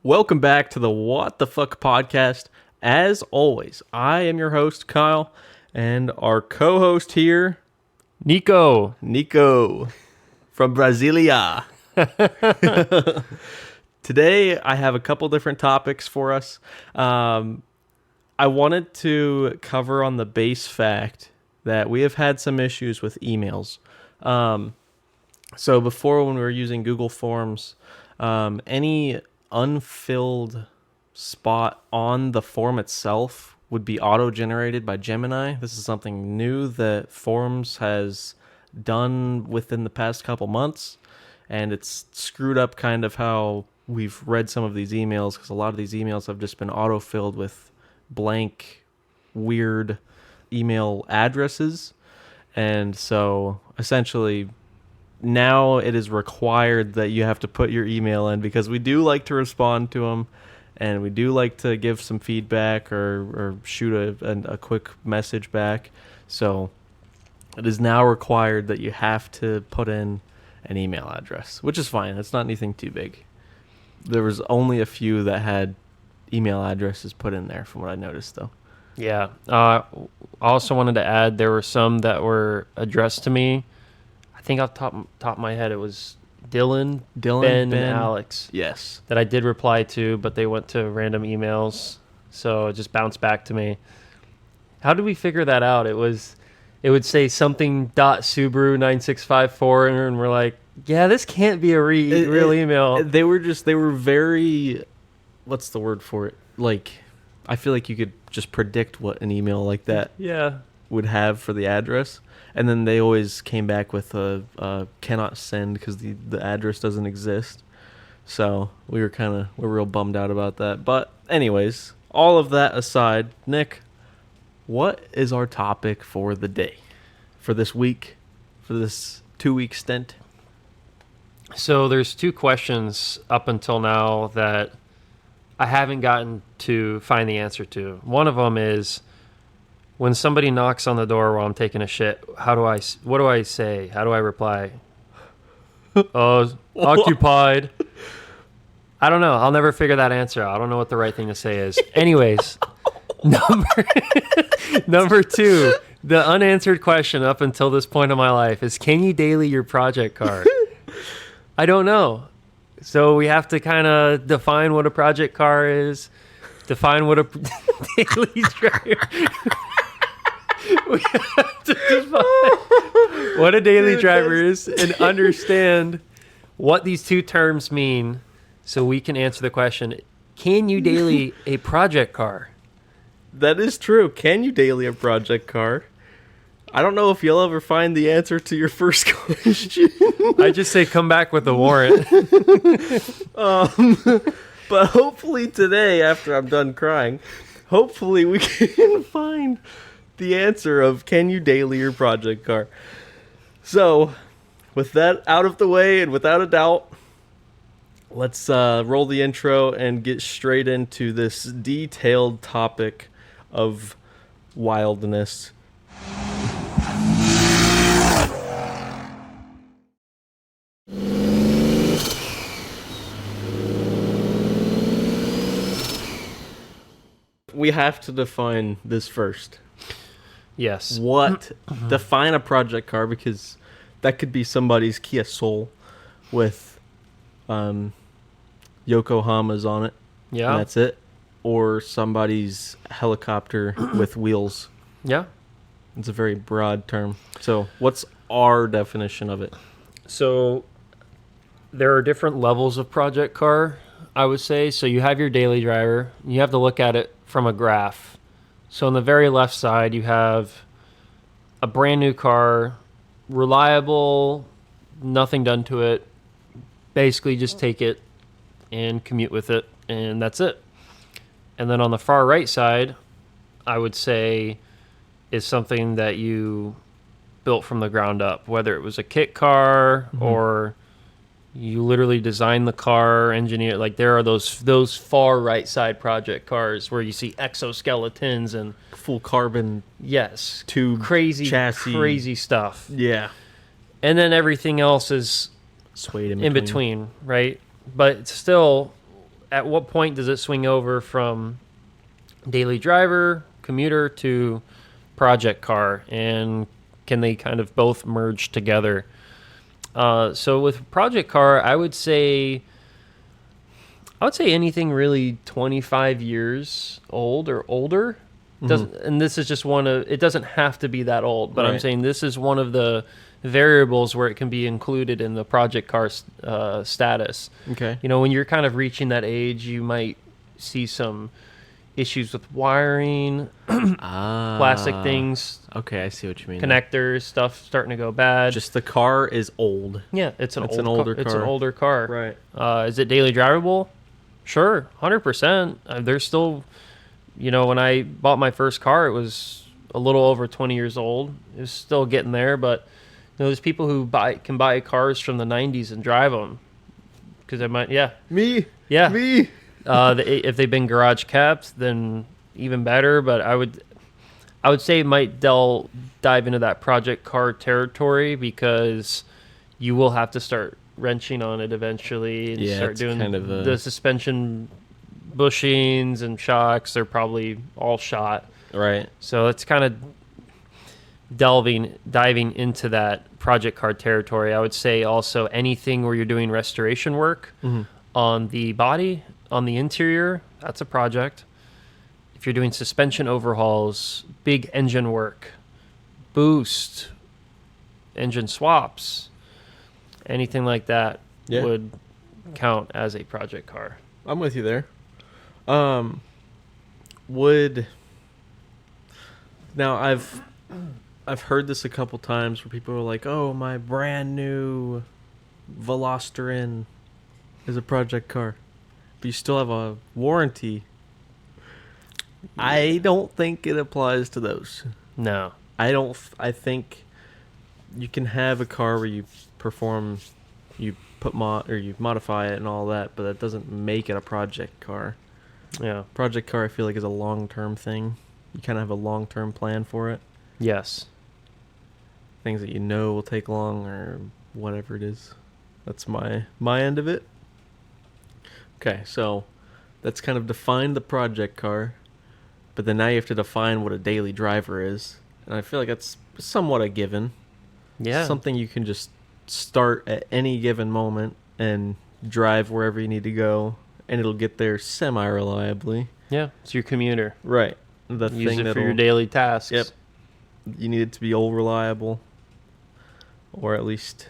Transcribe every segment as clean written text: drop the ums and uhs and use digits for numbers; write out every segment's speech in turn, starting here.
Welcome back to the What the Fuck podcast. As always, I am your host, Kyle, and our co-host here, Nico from Brasilia. Today, I have a couple different topics for us. I wanted to cover on the base fact that we have had some issues with emails. So before, when we were using Google Forms, any unfilled spot on the form itself would be auto-generated by Gemini. This is something new that Forms has done within the past couple months, and it's screwed up kind of how we've read some of these emails, because a lot of these emails have just been auto-filled with blank, weird email addresses. And so essentially now it is required that you have to put your email in, because we do like to respond to them and we do like to give some feedback or shoot a quick message back. So it is now required that you have to put in an email address, which is fine. It's not anything too big. There was only a few that had email addresses put in there from what I noticed, though. Yeah. I also wanted to add there were some that were addressed to me. I think off the top of my head it was Dylan, Ben, and Alex. Yes. That I did reply to, but they went to random emails, so it just bounced back to me. How did we figure that out? It would say something .Subaru9654, and we're like, yeah, this can't be a real email. They were very, what's the word for it? Like, I feel like you could just predict what an email like that would have for the address. And then they always came back with a cannot send because the address doesn't exist. So we're real bummed out about that. But anyways, all of that aside, Nick, what is our topic for the day, for this week, for this 2-week stint? So there's two questions up until now that I haven't gotten to find the answer to. One of them is, when somebody knocks on the door while I'm taking a shit, what do I say? How do I reply? Occupied. I don't know. I'll never figure that answer out. I don't know what the right thing to say is. Anyways, number two, the unanswered question up until this point in my life is, can you daily your project car? I don't know. So we have to kind of define what a project car is, define what a daily driver. We have to define what a daily driver is and understand what these two terms mean so we can answer the question, can you daily a project car? That is true. Can you daily a project car? I don't know if you'll ever find the answer to your first question. I just say come back with a warrant. But hopefully today, after I'm done crying, hopefully we can find the answer of can you daily your project car. So with that out of the way and without a doubt, let's roll the intro and get straight into this detailed topic of wildness. We have to define this first. Yes. Define a project car, because that could be somebody's Kia Soul with Yokohamas on it. Yeah. And that's it. Or somebody's helicopter with wheels. Yeah. It's a very broad term. So what's our definition of it? So there are different levels of project car, I would say. So you have your daily driver. You have to look at it from a graph. So on the very left side, you have a brand new car, reliable, nothing done to it. Basically just take it and commute with it, and that's it. And then on the far right side, I would say is something that you built from the ground up, whether it was a kit car or you literally designed the car, engineer. Like there are those far right side project cars where you see exoskeletons and full carbon, tube, crazy stuff. Yeah, and then everything else is swayed in between, right? But still, at what point does it swing over from daily driver, commuter to project car, and can they kind of both merge together? So with project car, I would say anything really 25 years old or older. Doesn't, and this is just it doesn't have to be that old, but I'm Right. saying this is one of the variables where it can be included in the project car status. Okay. You know, when you're kind of reaching that age, you might see some issues with wiring, plastic things, Okay, I see what you mean. connectors, stuff starting to go bad. Just the car is old. Yeah, it's an It's old an older It's an car. older car. Right. Is it daily drivable? Sure, 100%. There's still, you know, when I bought my first car, it was a little over 20 years old. It was still getting there, but you know, there's people who can buy cars from the 90s and drive them because they might, yeah, Me. yeah. Me. If they've been garage kept, then even better. But I would say it might dive into that project car territory because you will have to start wrenching on it eventually and Yeah, start it's doing kind of the suspension bushings and shocks. They're probably all shot. Right. So it's kind of diving into that project car territory. I would say also anything where you're doing restoration work on the body, on the interior, that's a project. If you're doing suspension overhauls, big engine work, boost, engine swaps, anything like that Yeah. would count as a project car. I'm with you there. Would now I've heard this a couple times where people are like, "Oh, my brand new Velosterin is a project car, but you still have a warranty." I don't think it applies to those. No. I think you can have a car where you perform, you put you modify it and all that, but that doesn't make it a project car. Yeah. Project car, I feel like, is a long-term thing. You kind of have a long-term plan for it. Yes. Things that you know will take long or whatever it is. That's my end of it. Okay, so that's kind of defined the project car, but then now you have to define what a daily driver is. And I feel like that's somewhat a given. Yeah. Something you can just start at any given moment and drive wherever you need to go, and it'll get there semi-reliably. Yeah. It's your commuter. Right. The Use thing it for that'll, your daily tasks. Yep. You need it to be old reliable, or at least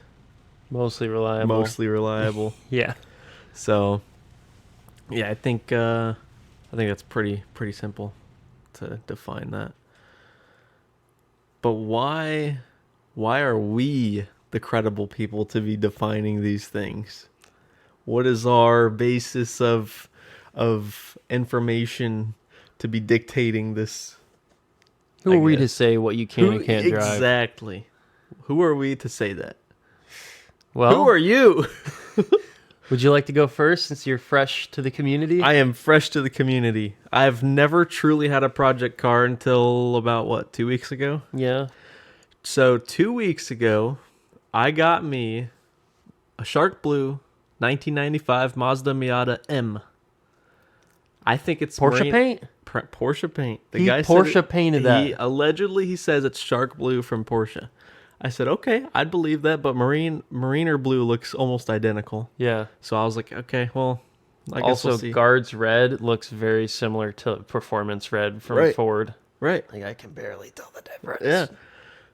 Mostly reliable. mostly reliable. Yeah. So, yeah, I think that's pretty simple to define that. But why are we the credible people to be defining these things? What is our basis of information to be dictating this? Who are we to say what you can and can't drive? Exactly. Who are we to say that? Well, Who are you? would you like to go first since you're fresh to the community? I am fresh to the community. I've never truly had a project car until about 2 weeks ago. Yeah. So 2 weeks ago, I got me a Shark Blue 1995 Mazda Miata M. I think it's Porsche paint? Porsche paint. The He guy Porsche said painted that. Allegedly, he says it's Shark Blue from Porsche. I said, okay, I'd believe that, but Mariner Blue looks almost identical. Yeah. So I was like, okay, well, I guess Also, we'll see. Guards Red looks very similar to Performance Red from Right. Ford. Right. Like, I can barely tell the difference. Yeah.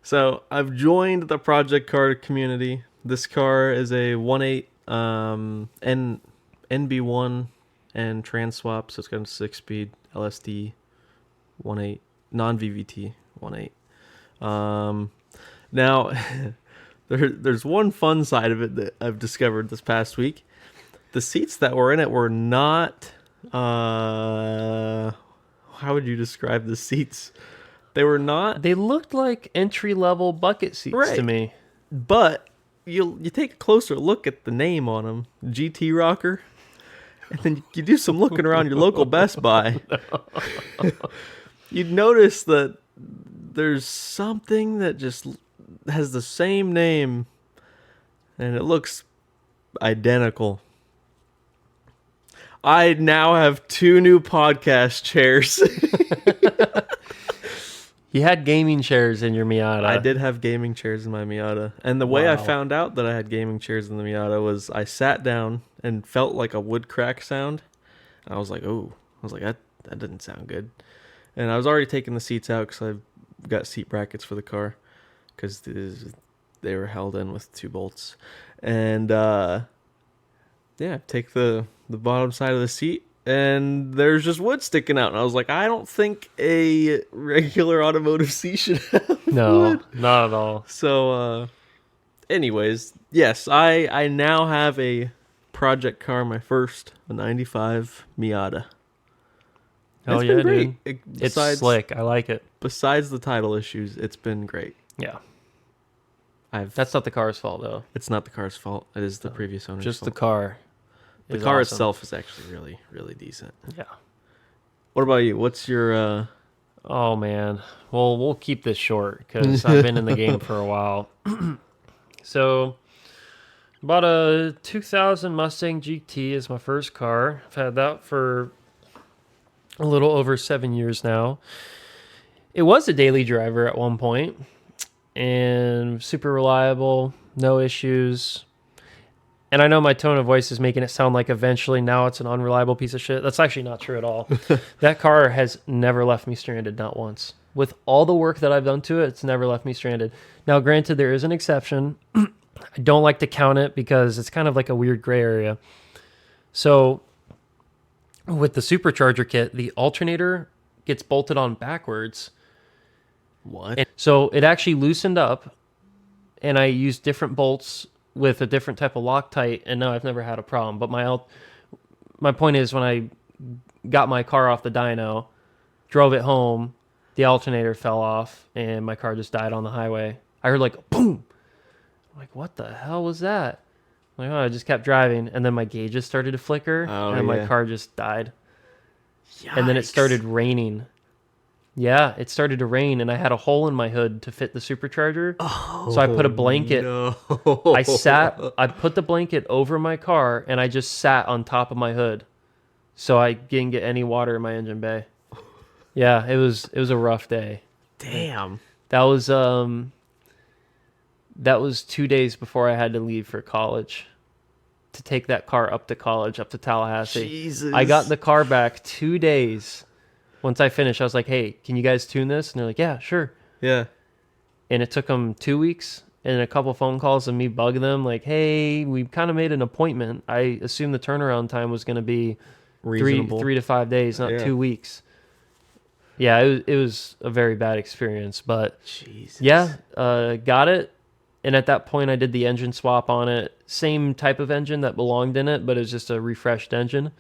So I've joined the project car community. This car is a 1.8 NB1 and trans swap, so it's got a 6-speed LSD 1.8 non-VVT 1.8. Now, there's one fun side of it that I've discovered this past week. The seats that were in it were not. How would you describe the seats? They were not. They looked like entry-level bucket seats Right. to me. But you take a closer look at the name on them, GT Rocker, and then you do some looking around your local Best Buy. You'd notice that there's something that just has the same name, and it looks identical. I now have 2 new podcast chairs. You had gaming chairs in your Miata. I did have gaming chairs in my Miata. And the way I Wow. found out that I had gaming chairs in the Miata was I sat down and felt like a wood crack sound. I was like, oh, I was like, that didn't sound good. And I was already taking the seats out because I've got seat brackets for the car because they were held in with 2 bolts. And take the bottom side of the seat, and there's just wood sticking out. And I was like, I don't think a regular automotive seat should have No, wood. not at all. So, anyways, yes, I now have a project car, my first, a 95 Miata. Oh, It's yeah, been great. dude. It's slick. I like it. Besides the title issues, it's been great. Yeah. I've That's not the car's fault, though. It's not the car's fault. It is the previous owner's Just the fault. car. The is car awesome. itself is actually really, really decent. Yeah. What about you? What's your Oh, man. Well, we'll keep this short because I've been in the game for a while. So, bought a 2000 Mustang GT as my first car. I've had that for a little over 7 years now. It was a daily driver at one point and super reliable, no issues. And I know my tone of voice is making it sound like eventually now it's an unreliable piece of shit. That's actually not true at all. That car has never left me stranded, not once. With all the work that I've done to it, it's never left me stranded. Now, granted, there is an exception. I don't like to count it because it's kind of like a weird gray area. So, with the supercharger kit, the alternator gets bolted on backwards. what? And so it actually loosened up, and I used different bolts with a different type of Loctite, and no, I've never had a problem. But my point is, when I got my car off the dyno, drove it home, the alternator fell off, and my car just died on the highway. I heard like a boom. I'm like, what the hell was that? I'm like, oh, I just kept driving, and then my gauges started to flicker, and my car just died. And then it Yikes. started raining. Yeah, it started to rain, and I had a hole in my hood to fit the supercharger. So I put a blanket. No. I put the blanket over my car, and I just sat on top of my hood, so I didn't get any water in my engine bay. Yeah, it was a rough day. Damn. That was 2 days before I had to leave for college to take that car up to college, up to Tallahassee. Jesus. I got the car back 2 days. Once I finished, I was like, hey, can you guys tune this? And they're like, yeah, sure. Yeah. And it took them 2 weeks and a couple phone calls of me bugging them like, hey, we kind of made an appointment. I assumed the turnaround time was going to be Reasonable. 3 to 5 days, not Yeah. 2 weeks. Yeah, it was a very bad experience. But Jesus. yeah, got it. And at that point, I did the engine swap on it. Same type of engine that belonged in it, but it was just a refreshed engine.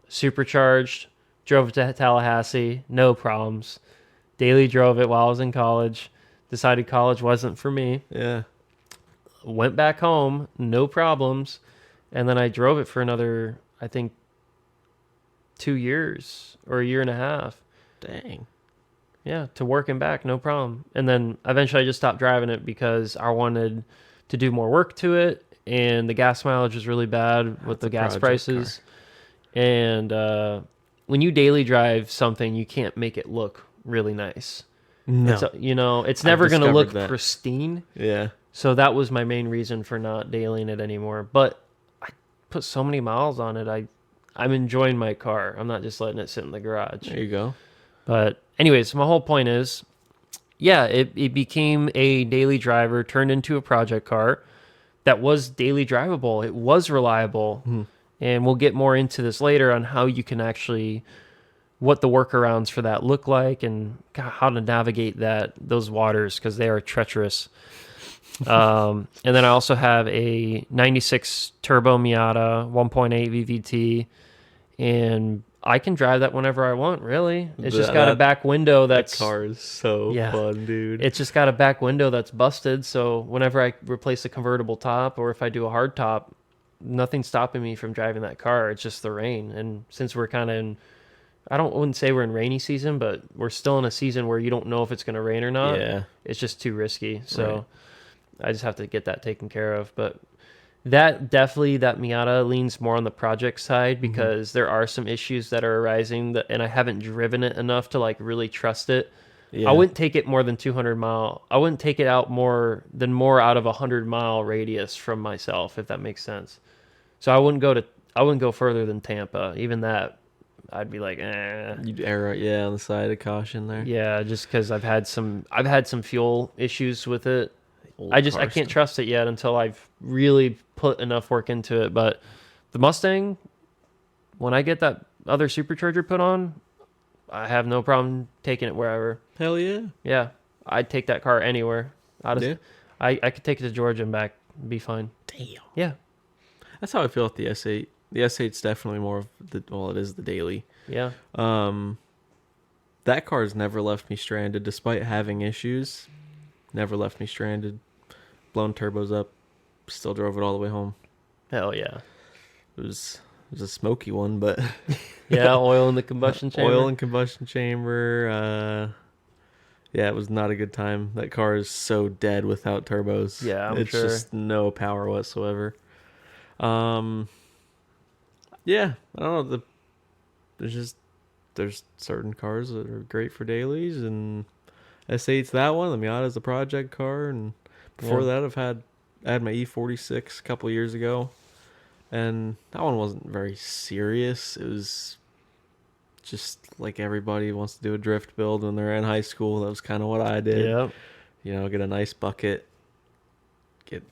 Supercharged. Drove it to Tallahassee. No problems. Daily drove it while I was in college. Decided college wasn't for me. Yeah. Went back home. No problems. And then I drove it for another, I think, 2 years or a year and a half. Dang. Yeah, to work and back, no problem. And then eventually I just stopped driving it because I wanted to do more work to it, and the gas mileage was really bad with the gas prices. And when you daily drive something, you can't make it look really nice. No. It's never going to look discovered that. pristine. Yeah. So that was my main reason for not dailying it anymore. But I put so many miles on it. I'm enjoying my car. I'm not just letting it sit in the garage. There you go. But anyways, my whole point is, yeah, it became a daily driver, turned into a project car that was daily drivable. It was reliable. And we'll get more into this later on how you can actually, what the workarounds for that look like and how to navigate those waters, because they are treacherous. And then I also have a 96 turbo Miata 1.8 VVT, and I can drive that whenever I want, really. It's just got a back window That that's... car is so fun, dude. It's just got a back window that's busted, so whenever I replace a convertible top or if I do a hard top, nothing's stopping me from driving that car. It's just the rain. And since we're kind of in... wouldn't say we're in rainy season, but we're still in a season where you don't know if it's going to rain or not. Yeah. It's just too risky. So I just have to get that taken care of. But That Miata leans more on the project side because there are some issues that are arising and I haven't driven it enough to like really trust it. Yeah. I wouldn't take it more than 200 mile. I wouldn't take it out more out of a 100-mile radius from myself, if that makes sense. So I wouldn't go further than Tampa. Even that, I'd be like, You'd err, on the side of caution there. Yeah, just because I've had some fuel issues with it. I can't trust it yet until I've really put enough work into it. But the Mustang, when I get that other supercharger put on, I have no problem taking it wherever. Hell yeah. Yeah, I'd take that car anywhere. I could take it to Georgia and back. Be fine. Damn. Yeah. That's how I feel with the S8. The S8's definitely more of it is the daily. Yeah. That car's never left me stranded despite having issues. Never left me stranded. Blown turbos up. Still drove it all the way home. Hell yeah. It was a smoky one, but yeah, oil in the combustion chamber. Oil and combustion chamber. Yeah, it was not a good time. That car is so dead without turbos. Yeah, it's sure. just no power whatsoever. Yeah, I don't know. There's certain cars that are great for dailies, and S8's that one. The Miata's the project car, and before that, I had my E46 a couple years ago, and that one wasn't very serious. It was just like everybody wants to do a drift build when they're in high school. That was kind of what I did. Yeah. You know, get a nice bucket,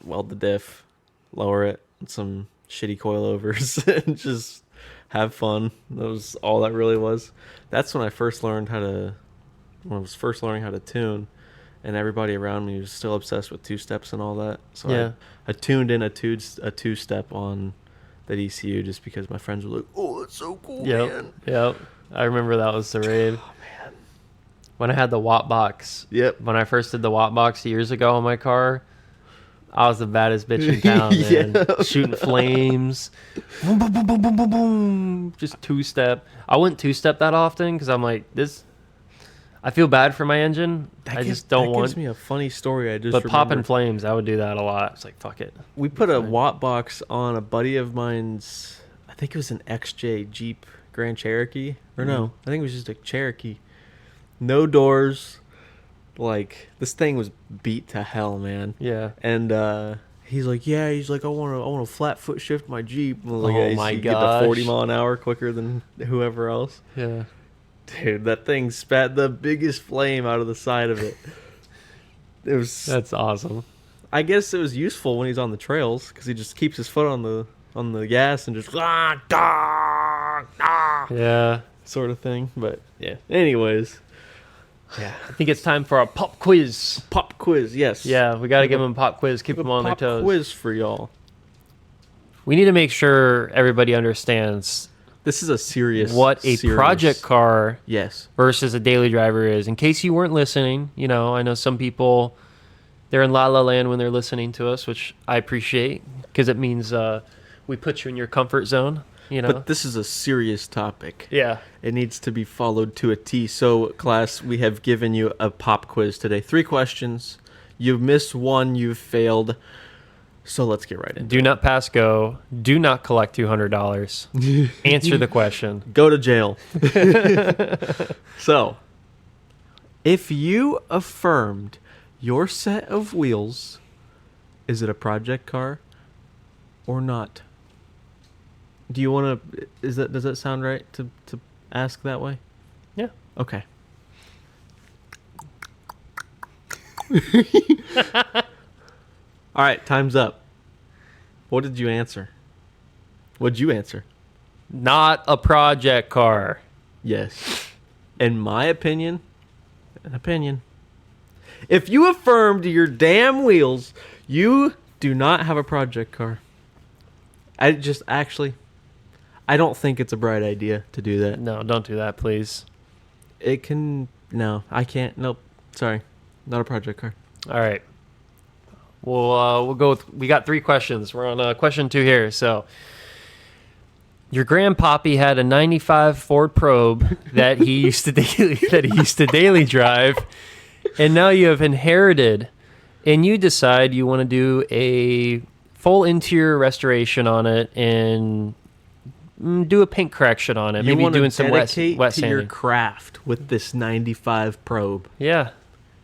weld the diff, lower it, and some shitty coilovers, and just have fun. That was all that really was. That's when I was first learning how to tune, and everybody around me was still obsessed with two-steps and all that. So I tuned in a two-step on that ECU just because my friends were like, "Oh, that's so cool, man." Yep. I remember that was the rave. Oh, man. When I had the WOT box. Yep. When I first did the WOT box years ago on my car, I was the baddest bitch in town, man. Shooting flames. Boom, boom, boom, boom, boom, boom, boom. Just two-step. I wouldn't two-step that often because I'm like, I feel bad for my engine. I just don't want. That gives me a funny story. But popping flames, I would do that a lot. It's like, fuck it. We put a WOT box on a buddy of mine's, I think it was an XJ Jeep Grand Cherokee. Or no, I think it was just a Cherokee. No doors. Like, this thing was beat to hell, man. Yeah. And he's like, I want to flat foot shift my Jeep. And I was like, oh my gosh. Get the 40 mile an hour quicker than whoever else. Yeah. Dude, that thing spat the biggest flame out of the side of it. That's awesome. I guess it was useful when he's on the trails because he just keeps his foot on the gas and just yeah, sort of thing. But yeah. Anyways, yeah. I think it's time for a pop quiz. Pop quiz, yes. Yeah, we got to give them a pop quiz. Keep them on their toes. Pop quiz for y'all. We need to make sure everybody understands. This is a serious project car yes versus a daily driver is. In case you weren't listening, I know some people, they're in la la land when they're listening to us, which I appreciate because it means we put you in your comfort zone, But this is a serious topic. Yeah. It needs to be followed to a T. So, class, we have given you a pop quiz today. 3 questions. You've missed one. You've failed. So let's get right into it. Do not pass go. Do not collect $200. Answer the question. Go to jail. So, if you affirmed your set of wheels, is it a project car or not? Do you want to? Does that sound right to ask that way? Yeah. Okay. All right, time's up. What did you answer? What'd you answer? Not a project car. Yes. In my opinion, if you affirmed your damn wheels, you do not have a project car. I don't think it's a bright idea to do that. No, don't do that, please. I can't. Nope. Sorry. Not a project car. All right. We'll go with, we got 3 questions. We're on question 2 here. So, your grandpappy had a 95 Ford Probe that he used to daily drive, and now you have inherited, and you decide you want to do a full interior restoration on it and do a paint correction on it. You Maybe doing some wet to sanding. your craft with this 95 probe. Yeah.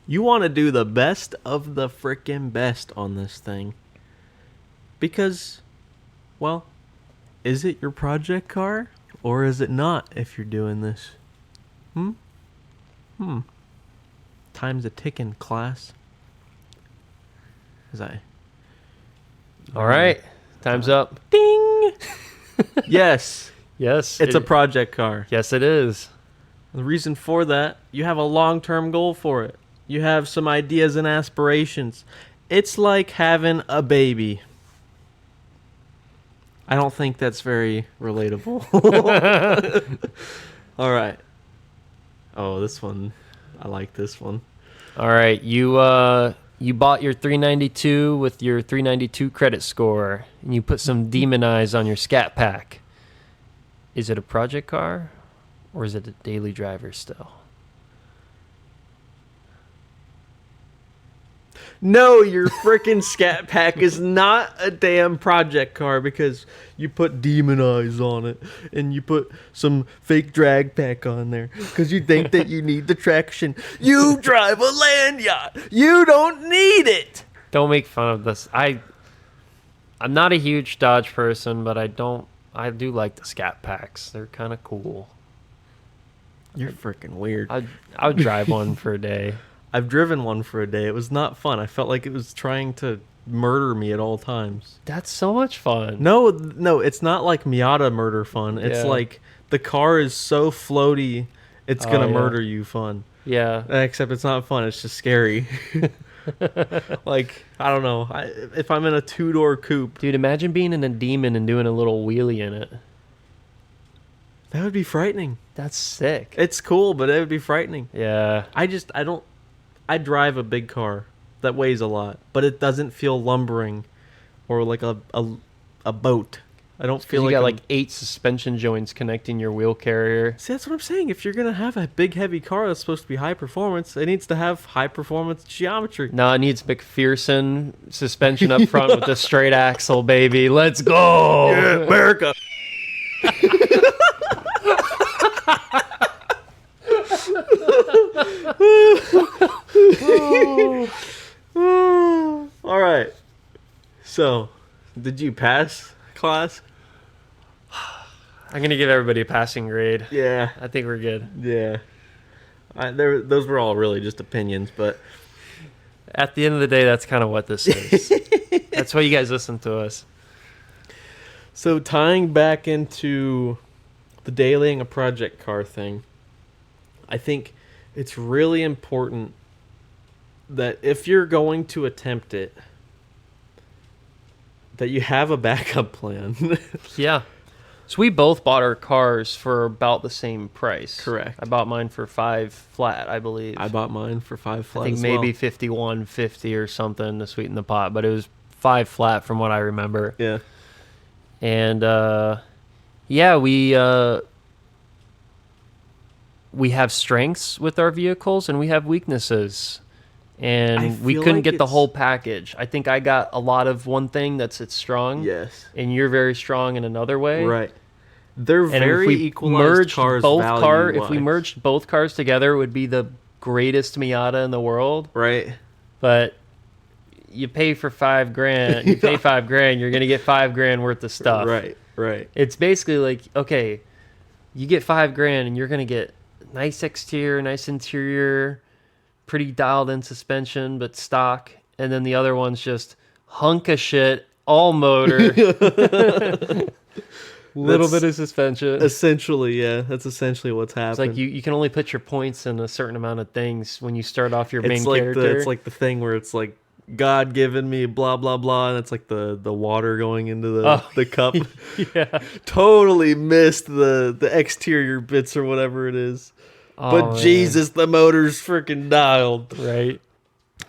You want to do the best of the frickin' best on this thing. Because, well, is it your project car or is it not if you're doing this? Time's a ticking, class. All right. Time's up. Ding! Yes. Yes. It's a project car. Yes, it is. The reason for that, you have a long-term goal for it. You have some ideas and aspirations. It's like having a baby. I don't think that's very relatable. All right. Oh, this one. I like this one. All right. You bought your 392 with your 392 credit score, and you put some Demon Eyes on your Scat Pack. Is it a project car, or is it a daily driver still? No, your freaking Scat Pack is not a damn project car because you put Demon Eyes on it and you put some fake drag pack on there because you think that you need the traction. You drive a land yacht. You don't need it. Don't make fun of this. I'm not a huge Dodge person, but I do like the Scat Packs. They're kind of cool. You're freaking weird. I would drive one for a day. I've driven one for a day. It was not fun. I felt like it was trying to murder me at all times. That's so much fun. No, it's not like Miata murder fun. It's Yeah. like the car is so floaty, it's going to yeah. murder you fun. Yeah. Except it's not fun. It's just scary. Like, I don't know. If I'm in a two-door coupe, Dude, imagine being in a Demon and doing a little wheelie in it. that would be frightening. That's sick. It's cool, but it would be frightening. Yeah. I drive a big car that weighs a lot, but it doesn't feel lumbering or like a boat. I don't feel You like got I'm- like 8 suspension joints connecting your wheel carrier. See, that's what I'm saying. If you're gonna have a big, heavy car that's supposed to be high performance, it needs to have high performance geometry. No, it needs McPherson suspension up front with the straight axle, baby. Let's go. Yeah, America. All right. So, did you pass class? I'm going to give everybody a passing grade. Yeah. I think we're good. Yeah. Those were all really just opinions, but At the end of the day, that's kind of what this is. That's why you guys listen to us. so tying back into the dailying a project car thing, I think it's really important that if you're going to attempt it, that you have a backup plan. Yeah. So we both bought our cars for about the same price. Correct. I bought mine for 5 flat, I believe. I bought mine for 5 flat. I think as maybe well. 51.50 or something to sweeten the pot, but it was 5 flat from what I remember. Yeah. And yeah, we have strengths with our vehicles and we have weaknesses. I And we feel couldn't like get the it's- whole package. I think I got a lot of one thing that's it's strong. Yes. And you're very strong in another way. Right. They're And very if we equalized merged cars. if we value-wise. merged both cars together, it would be the greatest Miata in the world. right. But you pay for $5,000, you pay $5,000, you're gonna get $5,000 worth of stuff. Right. Right. It's basically like, okay, you get $5,000 and you're gonna get nice exterior, nice interior, pretty dialed in suspension, but stock, and then the other one's just hunk of shit, all motor, little That's bit of suspension. Essentially, yeah. That's essentially what's It's happening. like you can only put your points in a certain amount of things when you start off your main it's like character. it's like the thing where it's like God given me blah blah blah, and it's like the water going into the cup. yeah. Totally missed the exterior bits or whatever it is. But Oh, man. Jesus, the motor's freaking dialed. Right.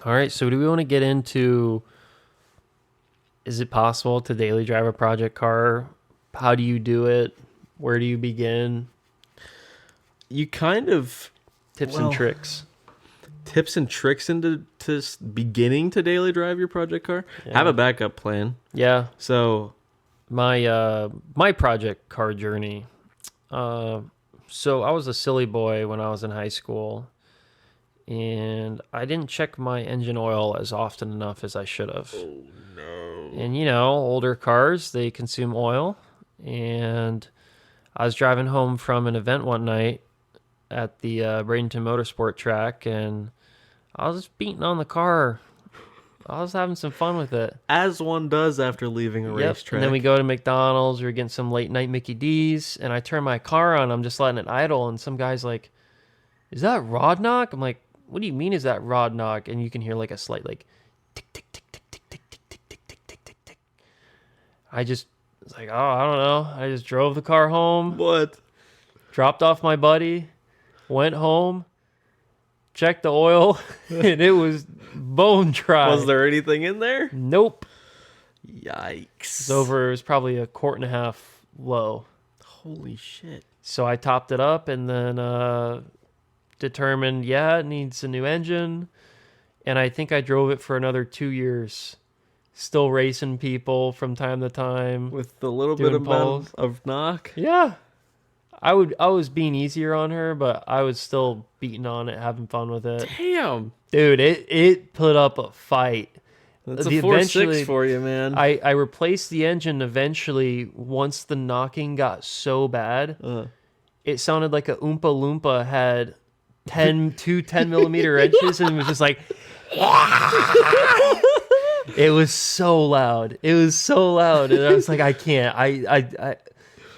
All right. So do we want to get into? Is it possible to daily drive a project car? How do you do it? Where do you begin? You kind of Tips Well, and tricks. tips and tricks into beginning to daily drive your project car. Yeah. Have a backup plan. Yeah. So My project car journey. So I was a silly boy when I was in high school, and I didn't check my engine oil as often enough as I should have. oh no. And older cars, they consume oil. And I was driving home from an event one night at the Bradenton Motorsport track, and I was just beating on the car. I was having some fun with it. As one does after leaving a racetrack. And then we go to McDonald's. We were getting some late night Mickey D's, and I turn my car on. I'm just letting it idle, and some guy's like, "Is that rod knock?" I'm like, "What do you mean? Is that rod knock?" And you can hear like a slight like tick tick tick tick tick tick tick tick tick tick tick tick tick. I just was like, "Oh, I don't know." I just drove the car home. What? Dropped off my buddy. Went home. Checked the oil, and it was bone dry. Was there anything in there? Nope. Yikes. It's over. It was probably a quart and a half low. Holy shit. So I topped it up and then determined, it needs a new engine. And I think I drove it for another 2 years. Still racing people from time to time. With the little bit Doing polls. of knock? Yeah. I was being easier on her, but I was still beating on it, having fun with it. Damn. Dude, it put up a fight. That's a 4.6 for you, man. I replaced the engine eventually once the knocking got so bad. It sounded like a Oompa Loompa had 2 10-millimeter wrenches and it was just like... It was so loud. It was so loud. And I was like, I can't.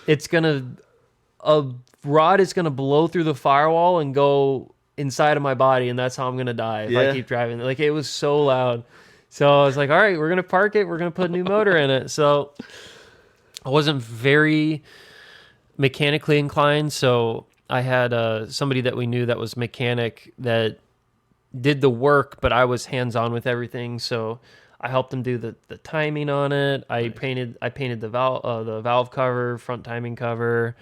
It's going to... A rod is going to blow through the firewall and go inside of my body, and that's how I'm going to die if I keep driving. Like, it was so loud. So I was like, all right, we're going to park it. We're going to put a new motor in it. So I wasn't very mechanically inclined, so I had somebody that we knew that was mechanic that did the work, but I was hands-on with everything, so I helped him do the timing on it. I painted the valve cover, front timing cover,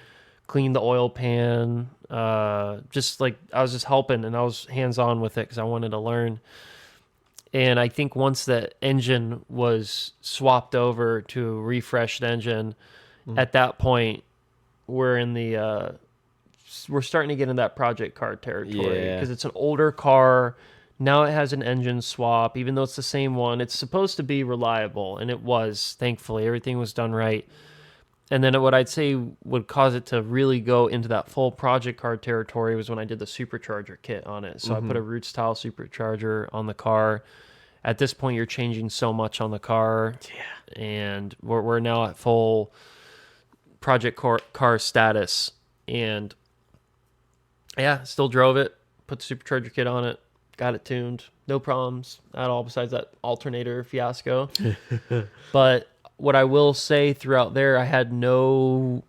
cleaned the oil pan, just like I was just helping, and I was hands-on with it because I wanted to learn. And I think once the engine was swapped over to a refreshed engine, at that point, we're starting to get in that project car territory because it's an older car. Now it has an engine swap, even though it's the same one. It's supposed to be reliable, and it was, thankfully. Everything was done right. And then what I'd say would cause it to really go into that full project car territory was when I did the supercharger kit on it. So I put a root style supercharger on the car. At this point, you're changing so much on the car. Yeah. And we're now at full project car status. And still drove it, put the supercharger kit on it, got it tuned. No problems at all besides that alternator fiasco. But what I will say throughout there, I had no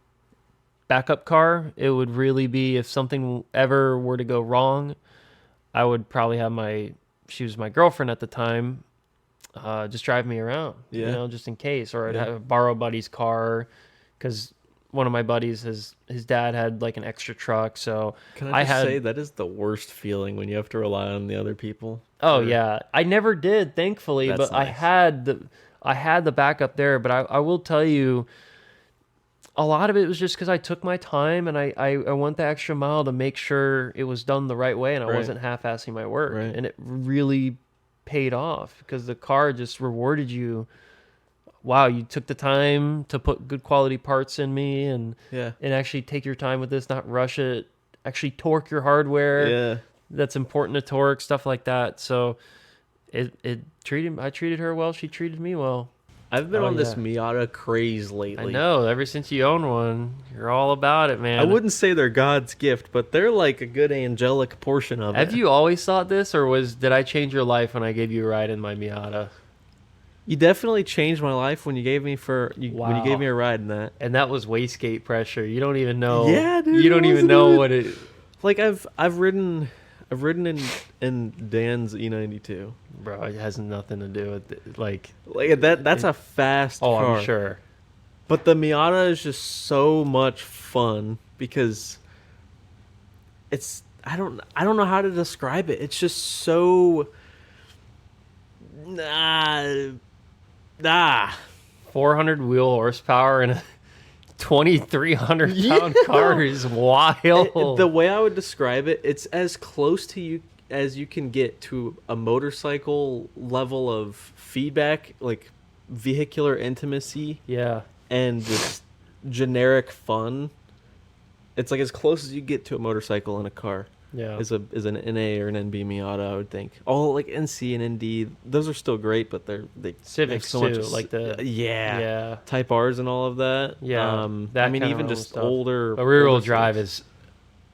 backup car. It would really be if something ever were to go wrong, I would probably have she was my girlfriend at the time, just drive me around, just in case. Or I'd have borrow a buddy's car because one of my buddies, his dad had like an extra truck. So can I just say that is the worst feeling when you have to rely on the other people? Oh, yeah. I never did, thankfully, but nice. I had the backup there, but I will tell you, a lot of it was just because I took my time and I went the extra mile to make sure it was done the right way and I wasn't half-assing my work. Right. And it really paid off because the car just rewarded you. Wow, you took the time to put good quality parts in me and actually take your time with this, not rush it, actually torque your hardware. Yeah. That's important to torque, stuff like that. So I treated her well, she treated me well. I've been on this Miata craze lately. I know, ever since you own one, you're all about it, man. I wouldn't say they're God's gift, but they're like a good angelic portion of it. Have you always thought this, or did I change your life when I gave you a ride in my Miata? You definitely changed my life when you gave me when you gave me a ride in that. And that was wastegate pressure. You don't even know. Yeah, dude. You don't even know what it. Like I've ridden in Dan's E92. Bro, it has nothing to do with it. Like that's a fast car. Oh, I'm sure. But the Miata is just so much fun because I don't know how to describe it. It's just so nah. 400 wheel horsepower and a 2,300 pound car is wild. The way I would describe it, it's as close to you as you can get to a motorcycle level of feedback, like vehicular intimacy Yeah. and just generic fun. It's like as close as you get to a motorcycle in a car. Yeah. Is an NA or an NB Miata, I would think. Oh, like NC and ND, those are still great, but they Civics make so too, much like the yeah Type R's and all of that. Yeah, that I mean, kind of even old just stuff. older. A rear wheel older drive Civics.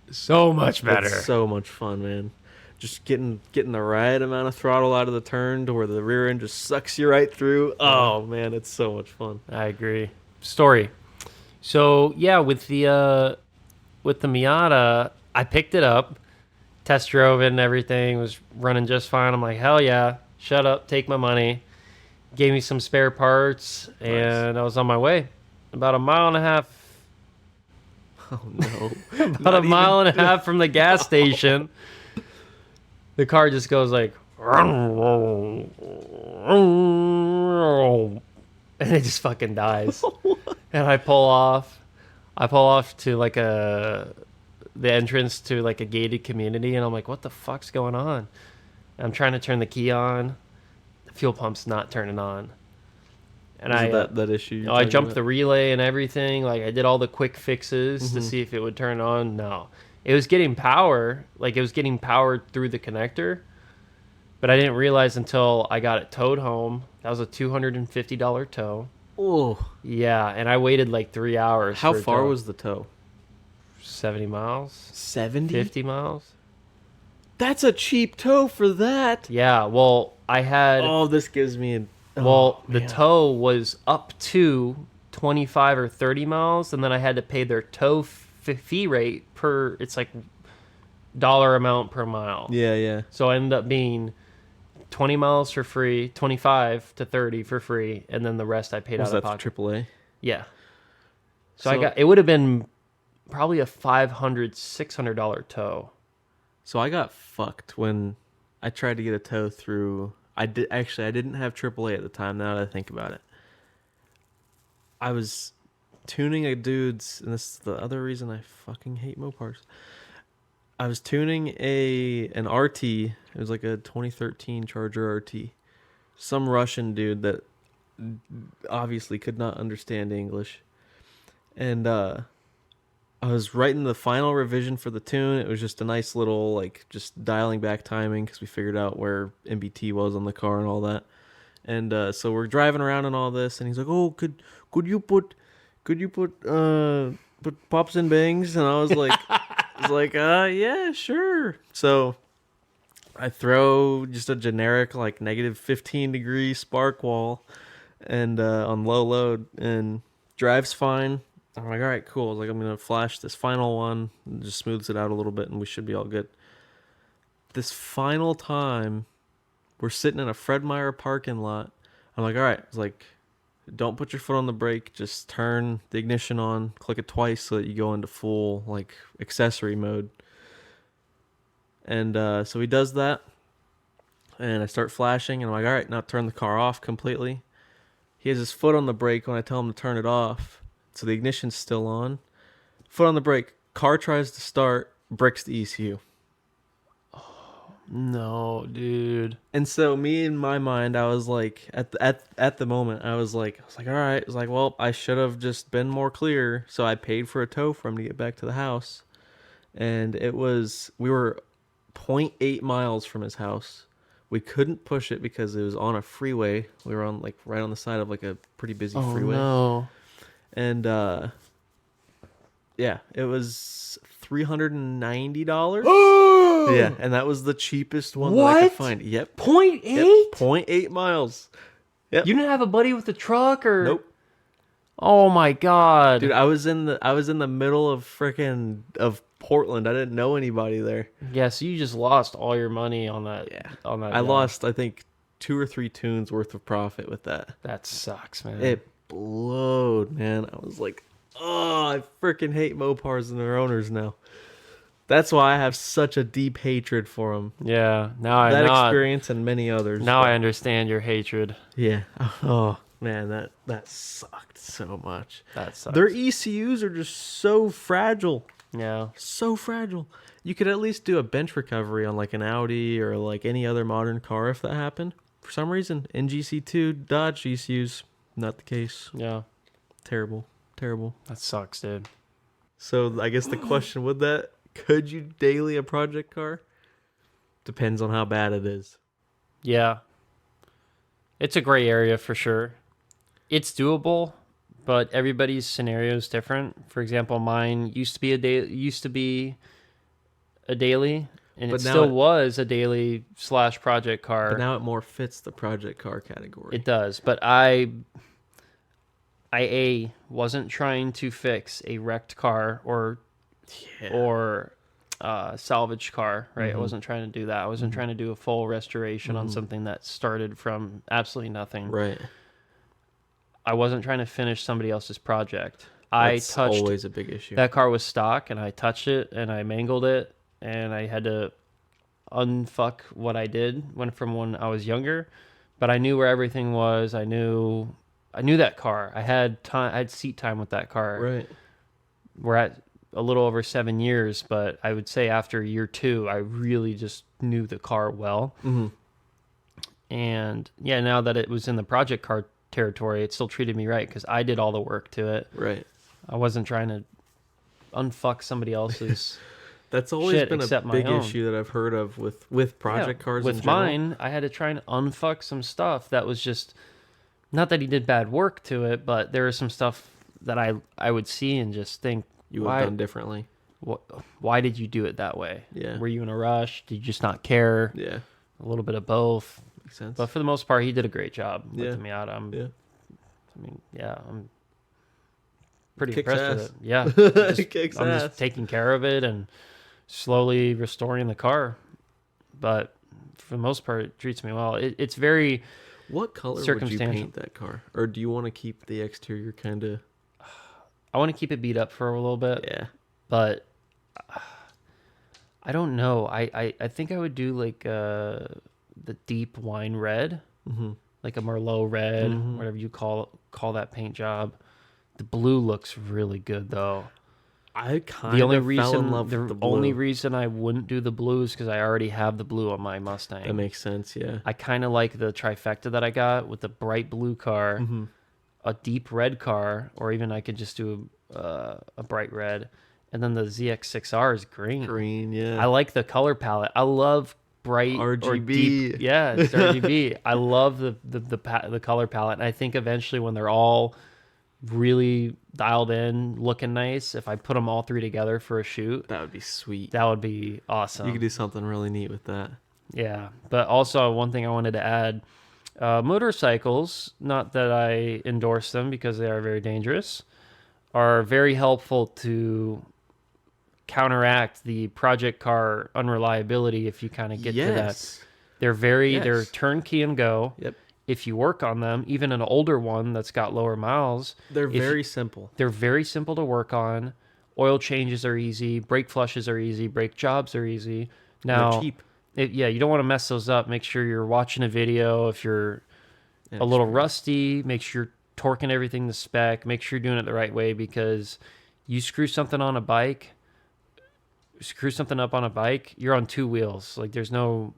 is so much better. It's so much fun, man. Just getting the right amount of throttle out of the turn to where the rear end just sucks you right through. Oh man, it's so much fun. I agree. Story. So yeah, with the Miata, I picked it up, test drove it and everything, was running just fine. I'm like, hell yeah, shut up, take my money. Gave me some spare parts, and I was on my way. About a mile and a half. Oh no! About a mile and a half from the gas station, the car just goes like, and it just fucking dies. And I pull off to like the entrance to like a gated community, and I'm like, what the fuck's going on? And I'm trying to turn the key on. The fuel pump's not turning on. And that issue. I jumped the relay and everything. Like I did all the quick fixes to see if it would turn on. No, it was getting power. Like it was getting powered through the connector, but I didn't realize until I got it towed home. That was a $250 tow. Oh Yeah, and I waited like 3 hours. how for a far tow. was the tow? 70 miles? 70? 50 miles? That's a cheap tow for that. Yeah. Well, I had. Oh, this gives me. The tow was up to 25 or 30 miles, and then I had to pay their tow fee rate per. It's like dollar amount per mile. Yeah. So I ended up being 20 miles for free, 25 to 30 for free, and then the rest I paid out of pocket. Was that AAA? Yeah. So I got. It would have been probably a $500, $600 tow. So I got fucked when I tried to get a tow through. I didn't have AAA at the time. Now that I think about it, I was tuning a dude's, and this is the other reason I fucking hate Mopars. I was tuning an RT. It was like a 2013 Charger RT. Some Russian dude that obviously could not understand English, and I was writing the final revision for the tune. It was just a nice little, like, just dialing back timing because we figured out where MBT was on the car and all that. And so we're driving around and all this, and he's like, "Oh, could you put pops and bangs?" And I was like, yeah, sure. So I throw just a generic like -15-degree spark wall, and on low load, and drives fine. I'm like, all right, cool. I was like, I'm going to flash this final one. It just smooths it out a little bit, and we should be all good. This final time, we're sitting in a Fred Meyer parking lot. I'm like, all right. It's like, don't put your foot on the brake. Just turn the ignition on. Click it twice so that you go into full, like, accessory mode. And so he does that. And I start flashing, and I'm like, all right, now turn the car off completely. He has his foot on the brake when I tell him to turn it off. So the ignition's still on. Foot on the brake. Car tries to start. Bricks the ECU. Oh, no, dude. And so me, in my mind, I was like, at the moment, I was like, all right. I was like, well, I should have just been more clear. So I paid for a tow for him to get back to the house. And we were 0.8 miles from his house. We couldn't push it because it was on a freeway. We were on, like, right on the side of, like, a pretty busy freeway. Oh, no. And yeah, it was $390. Yeah, and that was the cheapest one that I could find. Yep. 0.8? Yep. 0.8 miles. Yep. You didn't have a buddy with a truck or? Nope. Oh my god. Dude, I was in the middle of Portland. I didn't know anybody there. Yeah, so you just lost all your money on that. Yeah. On that. I lost, I think, 2 or 3 tunes worth of profit with that. That sucks, man. It blowed, man. I was like, oh, I freaking hate Mopars and their owners now. That's why I have such a deep hatred for them. Yeah. Now That I experience and many others. now I understand your hatred. Yeah. Oh man, that sucked so much. That sucks. Their ECUs are just so fragile. Yeah. So fragile. You could at least do a bench recovery on like an Audi or like any other modern car if that happened. For some reason, NGC2 Dodge ECUs, not the case. Yeah. Terrible. Terrible. That sucks, dude. So I guess the question with that, could you daily a project car? Depends on how bad it is. Yeah. It's a gray area for sure. It's doable, but everybody's scenario is different. For example, mine used to be a daily, and But it now still it- was a daily / project car. But now it more fits the project car category. It does, but I wasn't trying to fix a wrecked car or salvaged car, right? I wasn't trying to do that. I wasn't trying to do a full restoration on something that started from absolutely nothing. Right. I wasn't trying to finish somebody else's project. That's I touched always a big issue. that car was stock, and I touched it and I mangled it, and I had to unfuck what I did when I was younger. But I knew where everything was. I knew that car. I had time. I had seat time with that car. Right. We're at a little over 7 years, but I would say after year 2, I really just knew the car well. Mm-hmm. And yeah, now that it was in the project car territory, it still treated me right because I did all the work to it. Right. I wasn't trying to unfuck somebody else's. That's always shit been a except my big own. issue that I've heard of with project cars. With in general. mine, I had to try and unfuck some stuff that was just not that he did bad work to it, but there was some stuff that I would see and just think You would have done differently. why did you do it that way? Yeah. Were you in a rush? Did you just not care? Yeah. A little bit of both. Makes sense. But for the most part, he did a great job Yeah. working me out. Yeah. I'm pretty Kicks impressed ass. with it. Yeah. Kicks I'm ass. just taking care of it and slowly restoring the car. But for the most part, it treats me well. It's very What color would you circumstantial. paint that car? Or do you want to keep the exterior kind of... I want to keep it beat up for a little bit, Yeah. but I don't know. I think I would do like the deep wine red, Mm-hmm. like a Merlot red, Mhm. whatever you call that paint job. The blue looks really good though. I kind The only of fell in reason love with the blue. only reason I wouldn't do the blue is because I already have the blue on my Mustang. That makes sense, yeah. I kind of like the trifecta that I got with the bright blue car, Mm-hmm. a deep red car, or even I could just do a bright red, and then the ZX6R is green. Green, yeah. I like the color palette. I love bright or RGB. deep. Yeah, it's RGB. I love the color palette, and I think eventually when they're all really dialed in, looking nice, if I put them all three together for a shoot, That would be sweet. that would be awesome. You could do something really neat with that. Yeah, but also one thing I wanted to add, motorcycles, not that I endorse them because they are very dangerous, are very helpful to counteract the project car unreliability if you kind of get to that. They're they're turnkey and go. Yep. If you work on them, even an older one that's got lower miles, They're if very simple. they're very simple to work on. Oil changes are easy, brake flushes are easy, brake jobs are easy. Now, They're cheap. you don't want to mess those up. Make sure you're watching a video. If you're a little rusty, make sure you're torquing everything to spec. Make sure you're doing it the right way because you screw something up on a bike, you're on two wheels. Like there's no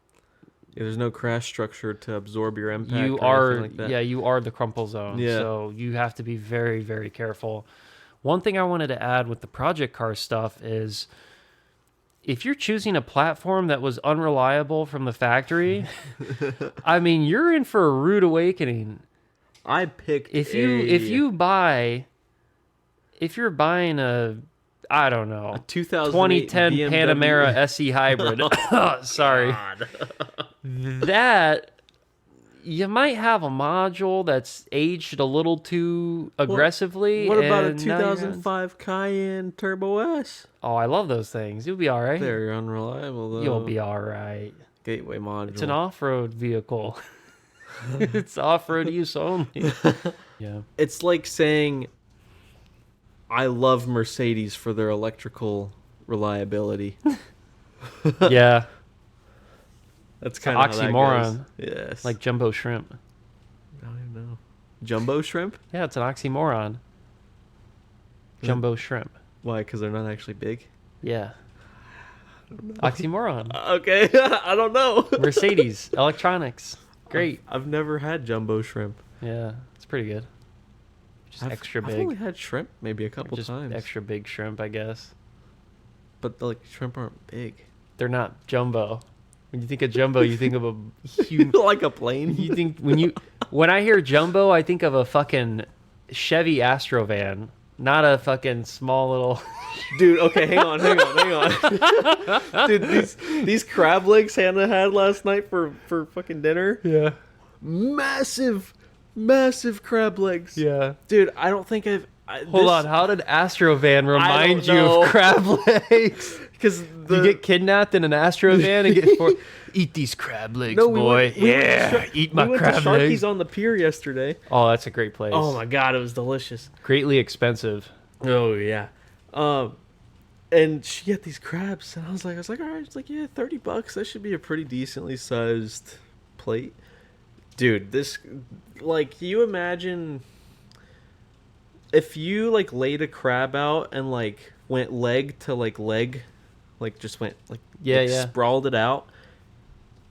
crash structure to absorb your impact. you or are anything like that. you are the crumple zone. Yeah. So you have to be very, very careful. One thing I wanted to add with the project car stuff is if you're choosing a platform that was unreliable from the factory, I mean, you're in for a rude awakening. I picked If you're buying a, I don't know, 2010 BMW. Panamera SE hybrid, sorry, that you might have a module that's aged a little too aggressively. What about a and now you're gonna- 2005 Cayenne Turbo S? Oh, I love those things. You'll be all right. They're unreliable though. You'll be all right. Gateway module. It's an off-road vehicle. It's off-road use only. Yeah. It's like saying I love Mercedes for their electrical reliability. Yeah. That's kind of oxymoron. Yes. Like jumbo shrimp. I don't even know. Jumbo shrimp? Yeah, it's an oxymoron. Jumbo shrimp. Why? Because they're not actually big? Yeah. Oxymoron. Okay. I don't know. Mercedes. Electronics. Great. I've never had jumbo shrimp. Yeah, it's pretty good. Just extra big. I've only had shrimp maybe a couple Just times. extra big shrimp, I guess. But like shrimp aren't big. They're not jumbo. When you think of jumbo, you think of a huge... Like a plane? You think when I hear jumbo, I think of a fucking Chevy Astrovan, not a fucking small little... Dude, okay, hang on. Dude, these crab legs Hannah had last night for fucking dinner. Yeah. Massive crab legs. Yeah. Dude, I don't think Hold on, how did Astrovan remind you of crab legs? Because you get kidnapped in an Astrovan and eat these crab legs, boy. Eat my crab legs. We went to Sharky's on the pier yesterday. Oh, that's a great place. Oh my god, it was delicious. Greatly expensive. Oh yeah. And she got these crabs, and I was like, all right, it's like, yeah, $30. That should be a pretty decently sized plate. Dude, this, like, can you imagine if you like laid a crab out and like went leg to like leg, like just went like sprawled it out?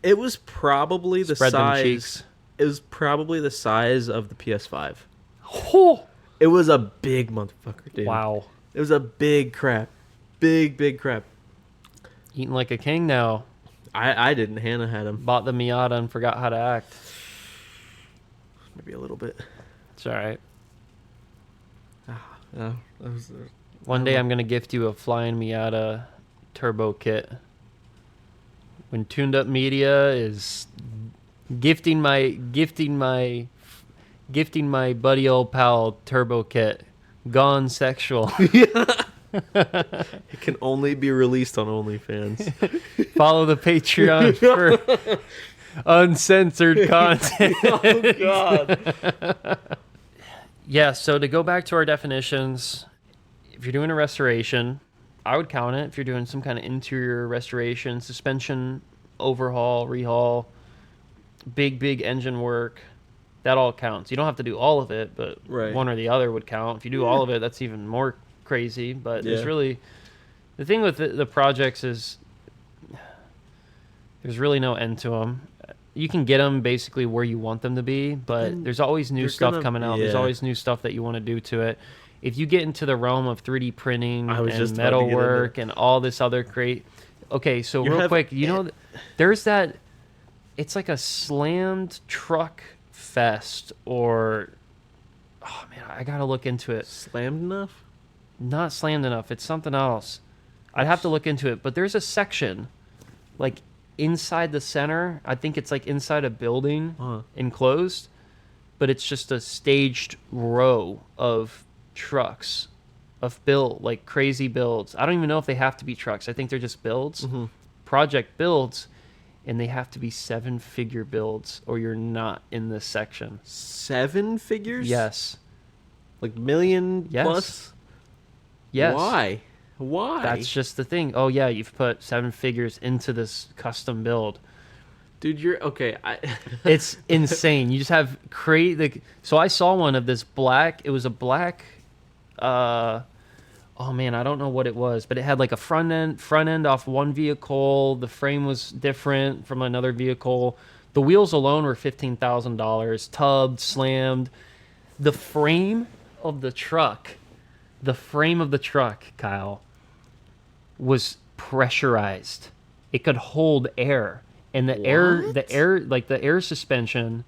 It was probably the size. It was probably the size of the PS5. Oh. It was a big motherfucker, dude. Wow. It was a big crab. Big crab. Eating like a king now. I didn't. Hannah had him. Bought the Miata and forgot how to act. Maybe a little bit. It's all right. That One day I'm going to gift you a flying Miata turbo kit. When Tuned Up Media is gifting my buddy old pal turbo kit. Gone sexual. It can only be released on OnlyFans. Follow the Patreon for uncensored content. Oh god. Yeah, so to go back to our definitions, if you're doing a restoration, I would count it. If you're doing some kind of interior restoration, suspension overhaul, rehaul, big engine work, that all counts. You don't have to do all of it, but one or the other would count. If you do all of it, that's even more crazy. But there's really... The thing with the projects is there's really no end to them. You can get them basically where you want them to be, but there's always new stuff coming out. There's always new stuff that you want to do to it. If you get into the realm of 3D printing and metalwork and all this other great... Okay, so real quick, you know, there's that... It's like a slammed truck fest, or... Oh, man, I got to look into it. Slammed enough? Not slammed enough. It's something else. I'd have to look into it. But there's a section, like, inside the center. I think it's, like, inside a building, enclosed. But it's just a staged row of trucks, of like, crazy builds. I don't even know if they have to be trucks. I think they're just builds. Mm-hmm. Project builds. And they have to be 7-figure builds, or you're not in this section. 7 figures? Yes. Like million plus? Yes. Why? That's just the thing. Oh, yeah, you've put 7 figures into this custom build. Dude, you're... Okay, It's insane. You just have So I saw one of this black... It was a black... Oh man, I don't know what it was, but it had like a front end off one vehicle. The frame was different from another vehicle. The wheels alone were $15,000, tubbed, slammed. The frame of the truck, Kyle, was pressurized. It could hold air, and the air suspension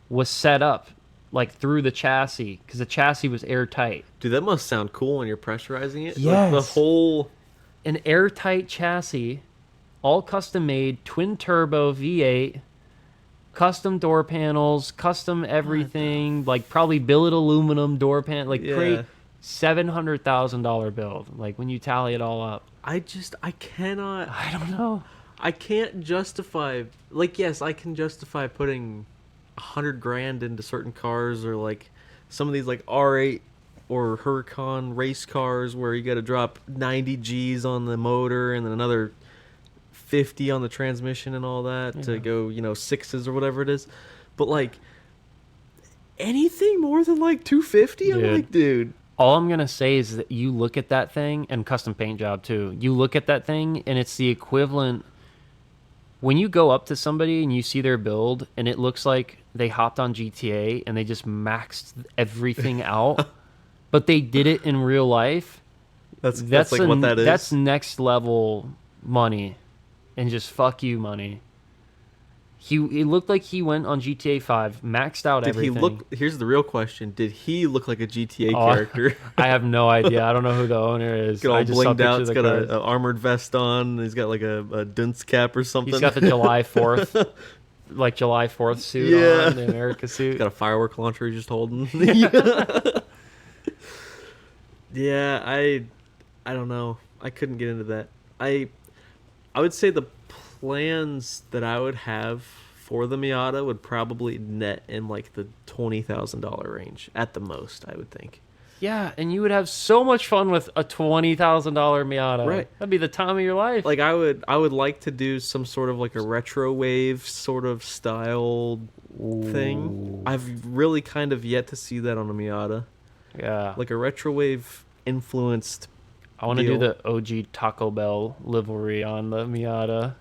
was set up like through the chassis, because the chassis was airtight. Dude, that must sound cool when you're pressurizing it. Yes. Like the whole... An airtight chassis, all custom made, twin turbo V8, custom door panels, custom everything, like probably billet aluminum door panel, like great $700,000 build. Like when you tally it all up. I cannot... I don't know. I can't justify... Like, yes, I can justify putting $100,000 into certain cars, or like some of these like R8 or Huracan race cars where you got to drop 90 G's on the motor and then another 50 on the transmission and all that to go, sixes or whatever it is. But like anything more than like 250, I'm like, dude. All I'm going to say is that you look at that thing, and custom paint job too. You look at that thing and it's the equivalent. When you go up to somebody and you see their build and it looks like they hopped on GTA and they just maxed everything out, but they did it in real life. That's like what that is. That's next level money, and just fuck you money. It looked like he went on GTA 5, maxed out everything. Here's the real question. Did he look like a GTA character? I have no idea. I don't know who the owner is. Get all blinged out. He's got an armored vest on. He's got like a dunce cap or something. He's got the July 4th, July 4th suit on, the America suit. He's got a firework launcher he's just holding. Yeah, I don't know. I couldn't get into that. I would say the plans that I would have for the Miata would probably net in like the $20,000 range at the most, I would think. Yeah, and you would have so much fun with a $20,000 Miata. Right. That'd be the time of your life. Like I would like to do some sort of like a retro wave sort of style thing. I've really kind of yet to see that on a Miata. Yeah. Like a retro wave influenced I want to do the OG Taco Bell livery on the Miata.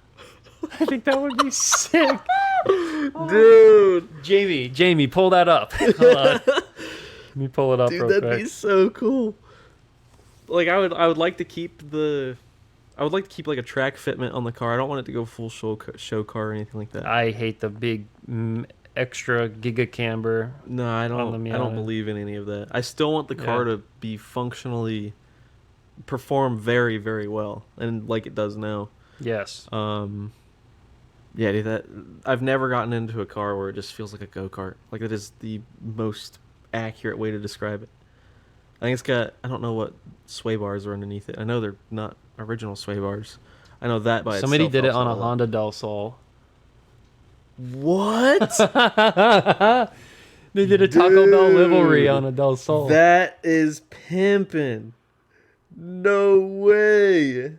I think that would be sick. Dude. Jamie, pull that up. Hold on. Let me pull it up real quick. That'd be so cool. Like I would like to keep like a track fitment on the car. I don't want it to go full show car or anything like that. I hate the big extra giga camber. No, I don't believe in any of that. I still want the car to be functionally perform very, very well, and like it does now. Yes. Yeah, dude, I've never gotten into a car where it just feels like a go-kart. Like it is the most accurate way to describe it. I think it's got, I don't know what sway bars are underneath it. I know they're not original sway bars. I know that by Somebody itself did it on a helps Honda Del Sol. What? They did a Taco Bell livery on a Del Sol. That is pimping. No way.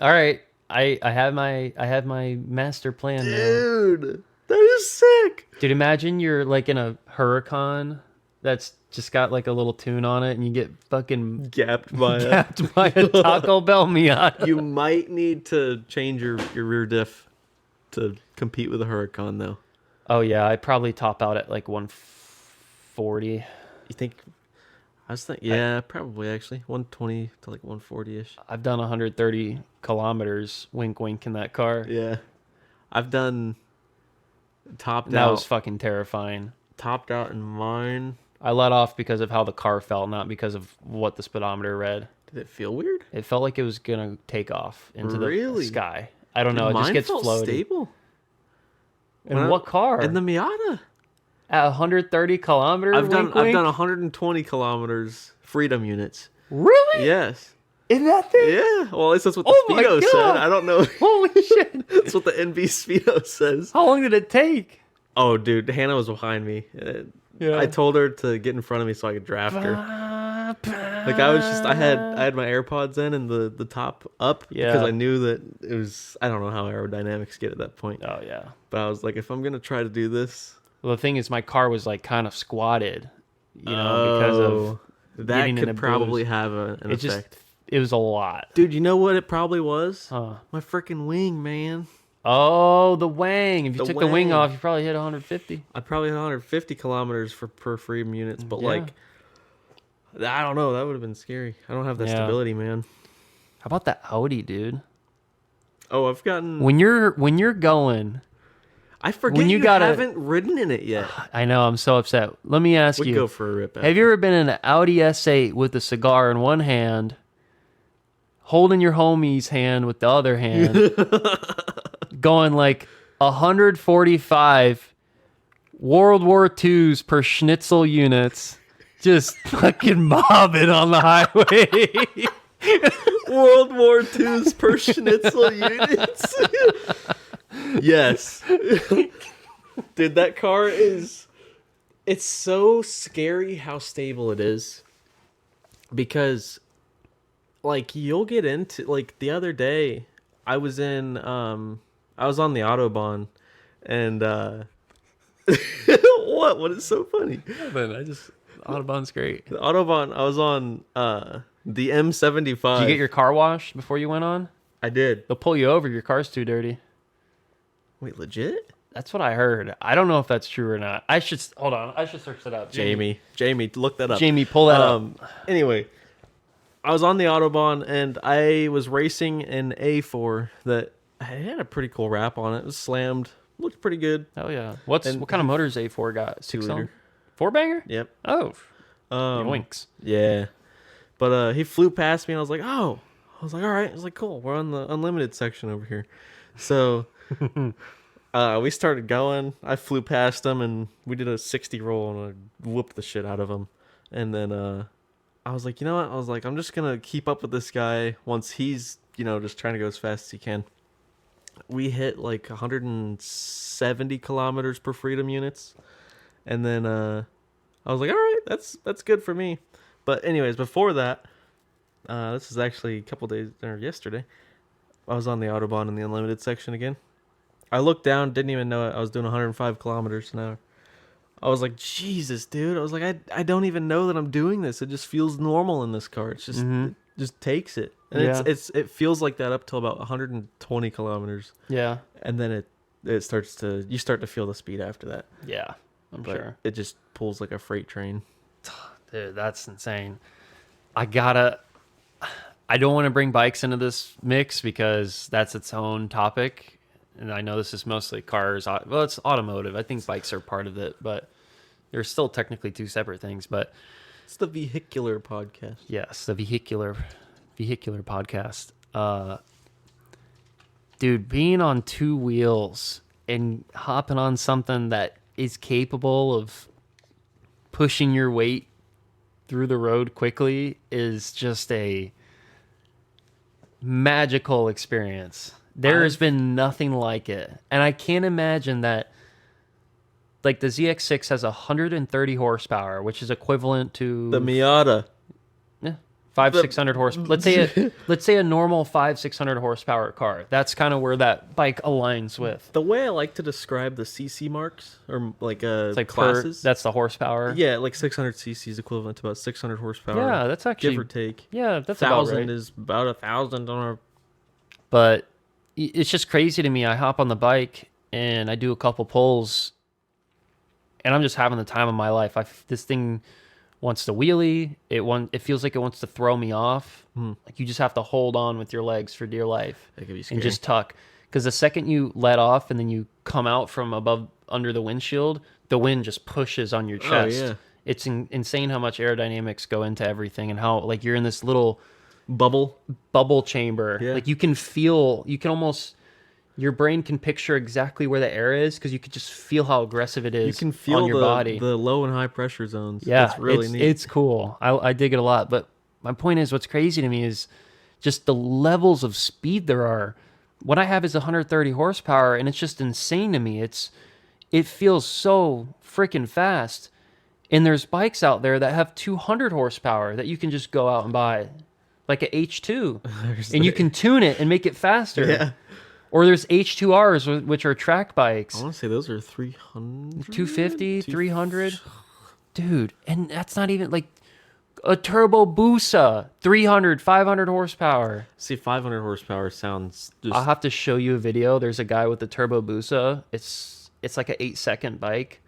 All right. I have my master plan now. Dude, that is sick. Dude, imagine you're like in a Huracan that's just got like a little tune on it, and you get fucking gapped by a Taco Bell Miata. You might need to change your rear diff to compete with a Huracan, though. Oh yeah, I probably top out at like 140. You think? I was thinking, yeah, probably actually 120 to like 140-ish. I've done 130 kilometers, wink, wink, in that car. Yeah, I've done topped out. That was fucking terrifying. Topped out in mine. I let off because of how the car felt, not because of what the speedometer read. Did it feel weird? It felt like it was gonna take off into the sky. I don't know. It mine just gets felt floaty. Stable. In what car? In the Miata. At 130 kilometers. I've done 120 kilometers freedom units. Really? Yes. In that thing? Yeah. Well, at least that's what the Speedo said. I don't know. Holy shit. That's what the NB Speedo says. How long did it take? Oh, dude, Hannah was behind me. Yeah. I told her to get in front of me so I could draft her. Like I had my AirPods in and the top up because I knew that it was, I don't know how aerodynamics get at that point. Oh yeah. But I was like, if I'm gonna try to do this. Well, the thing is, my car was like kind of squatted, because of that could probably have an effect. It was a lot. Dude, you know what it probably was? Huh. My freaking wing, man. Oh, the wang. If you took the wing off, you probably hit 150. I probably hit 150 kilometers per freedom units, but like, I don't know. That would have been scary. I don't have that stability, man. How about that Audi, dude? Oh, I've gotten... When you're going... I forget you haven't ridden in it yet. I know, I'm so upset. Let me ask you. We'd go for a rip. Have you ever been in an Audi S8 with a cigar in one hand, holding your homie's hand with the other hand, going like 145 World War IIs per schnitzel units, just fucking mobbing on the highway? World War II's per schnitzel units. Yes. Dude, that car it's so scary how stable it is. because like you'll get into like the other day I was in I was on the autobahn and what is so funny? But Autobahn's great. The autobahn I was on the Did M75. you get your car washed before you went on? I did. They'll pull you over. Your car's too dirty. Wait, legit? That's what I heard. I don't know if that's true or not. I should hold on. I should search that up. Jamie, look that up. Jamie, pull that up. Anyway, I was on the autobahn and I was racing an A4 that had a pretty cool wrap on it. It was slammed, looked pretty good. Oh yeah. What kind of motor's A4 got? 2-liter. 4-banger? Yep. Oh. Yoinks. Yeah. But he flew past me and I was like, oh. I was like, all right. I was like, cool. We're on the unlimited section over here. So we started going. I flew past him and we did a 60 roll and I whooped the shit out of him. And then I was like, you know what? I was like, I'm just going to keep up with this guy once he's, just trying to go as fast as he can. We hit like 170 kilometers per freedom units. And then I was like, all right, that's good for me. But anyways, before that, this is actually a couple days, or yesterday, I was on the Autobahn in the unlimited section again. I looked down, didn't even know it. I was doing 105 kilometers an hour. I was like, Jesus, dude. I was like, I don't even know that I'm doing this. It just feels normal in this car. It's just, it just takes it. And Yeah. it feels like that up till about 120 kilometers. Yeah. And then you start to feel the speed after that. Yeah. I'm But sure. it just pulls like a freight train. Dude, that's insane. I don't want to bring bikes into this mix because that's its own topic. And I know this is mostly cars. Well, it's automotive. I think bikes are part of it, but they're still technically two separate things. But It's the vehicular podcast. yes, the vehicular podcast. Dude, being on two wheels and hopping on something that is capable of pushing your weight through the road quickly is just a magical experience. There has been nothing like it. And I can't imagine that, like, the ZX6 has 130 horsepower, which is equivalent to The Miata. 500-600 horsepower. Let's say a normal 500-600 horsepower car. That's kind of where that bike aligns with. The way I like to describe the CC marks, or like It's like classes. that's the horsepower. Yeah, like 600 cc is equivalent to about 600 horsepower. Yeah, that's actually give or take. Yeah, that's about 1,000 right. is about 1,000 on our. But it's just crazy to me. I hop on the bike and I do a couple pulls, and I'm just having the time of my life. This thing wants to wheelie. It feels like it wants to throw me off. Like you just have to hold on with your legs for dear life That could be scary. and just tuck. Because the second you let off and then you come out from above under the windshield, the wind just pushes on your chest. yeah. It's insane how much aerodynamics go into everything and how like you're in this little bubble chamber. Yeah. Like you can almost, your brain can picture exactly where the air is because you could just feel how aggressive it is. You can feel on your body. the low and high pressure zones. Yeah, it's really neat. It's cool. I dig it a lot. But my point is, what's crazy to me is just the levels of speed there are. What I have is 130 horsepower, and it's just insane to me. It feels so freaking fast. And there's bikes out there that have 200 horsepower that you can just go out and buy, like an H2, and you can tune it and make it faster. Yeah. Or there's H2Rs, which are track bikes. I want to say those are 300, 250, 300. Dude, and that's not even like a turbo Busa, 300, 500 horsepower. See, 500 horsepower sounds just. I'll have to show you a video. There's a guy with the turbo Busa. It's like an 8-second bike,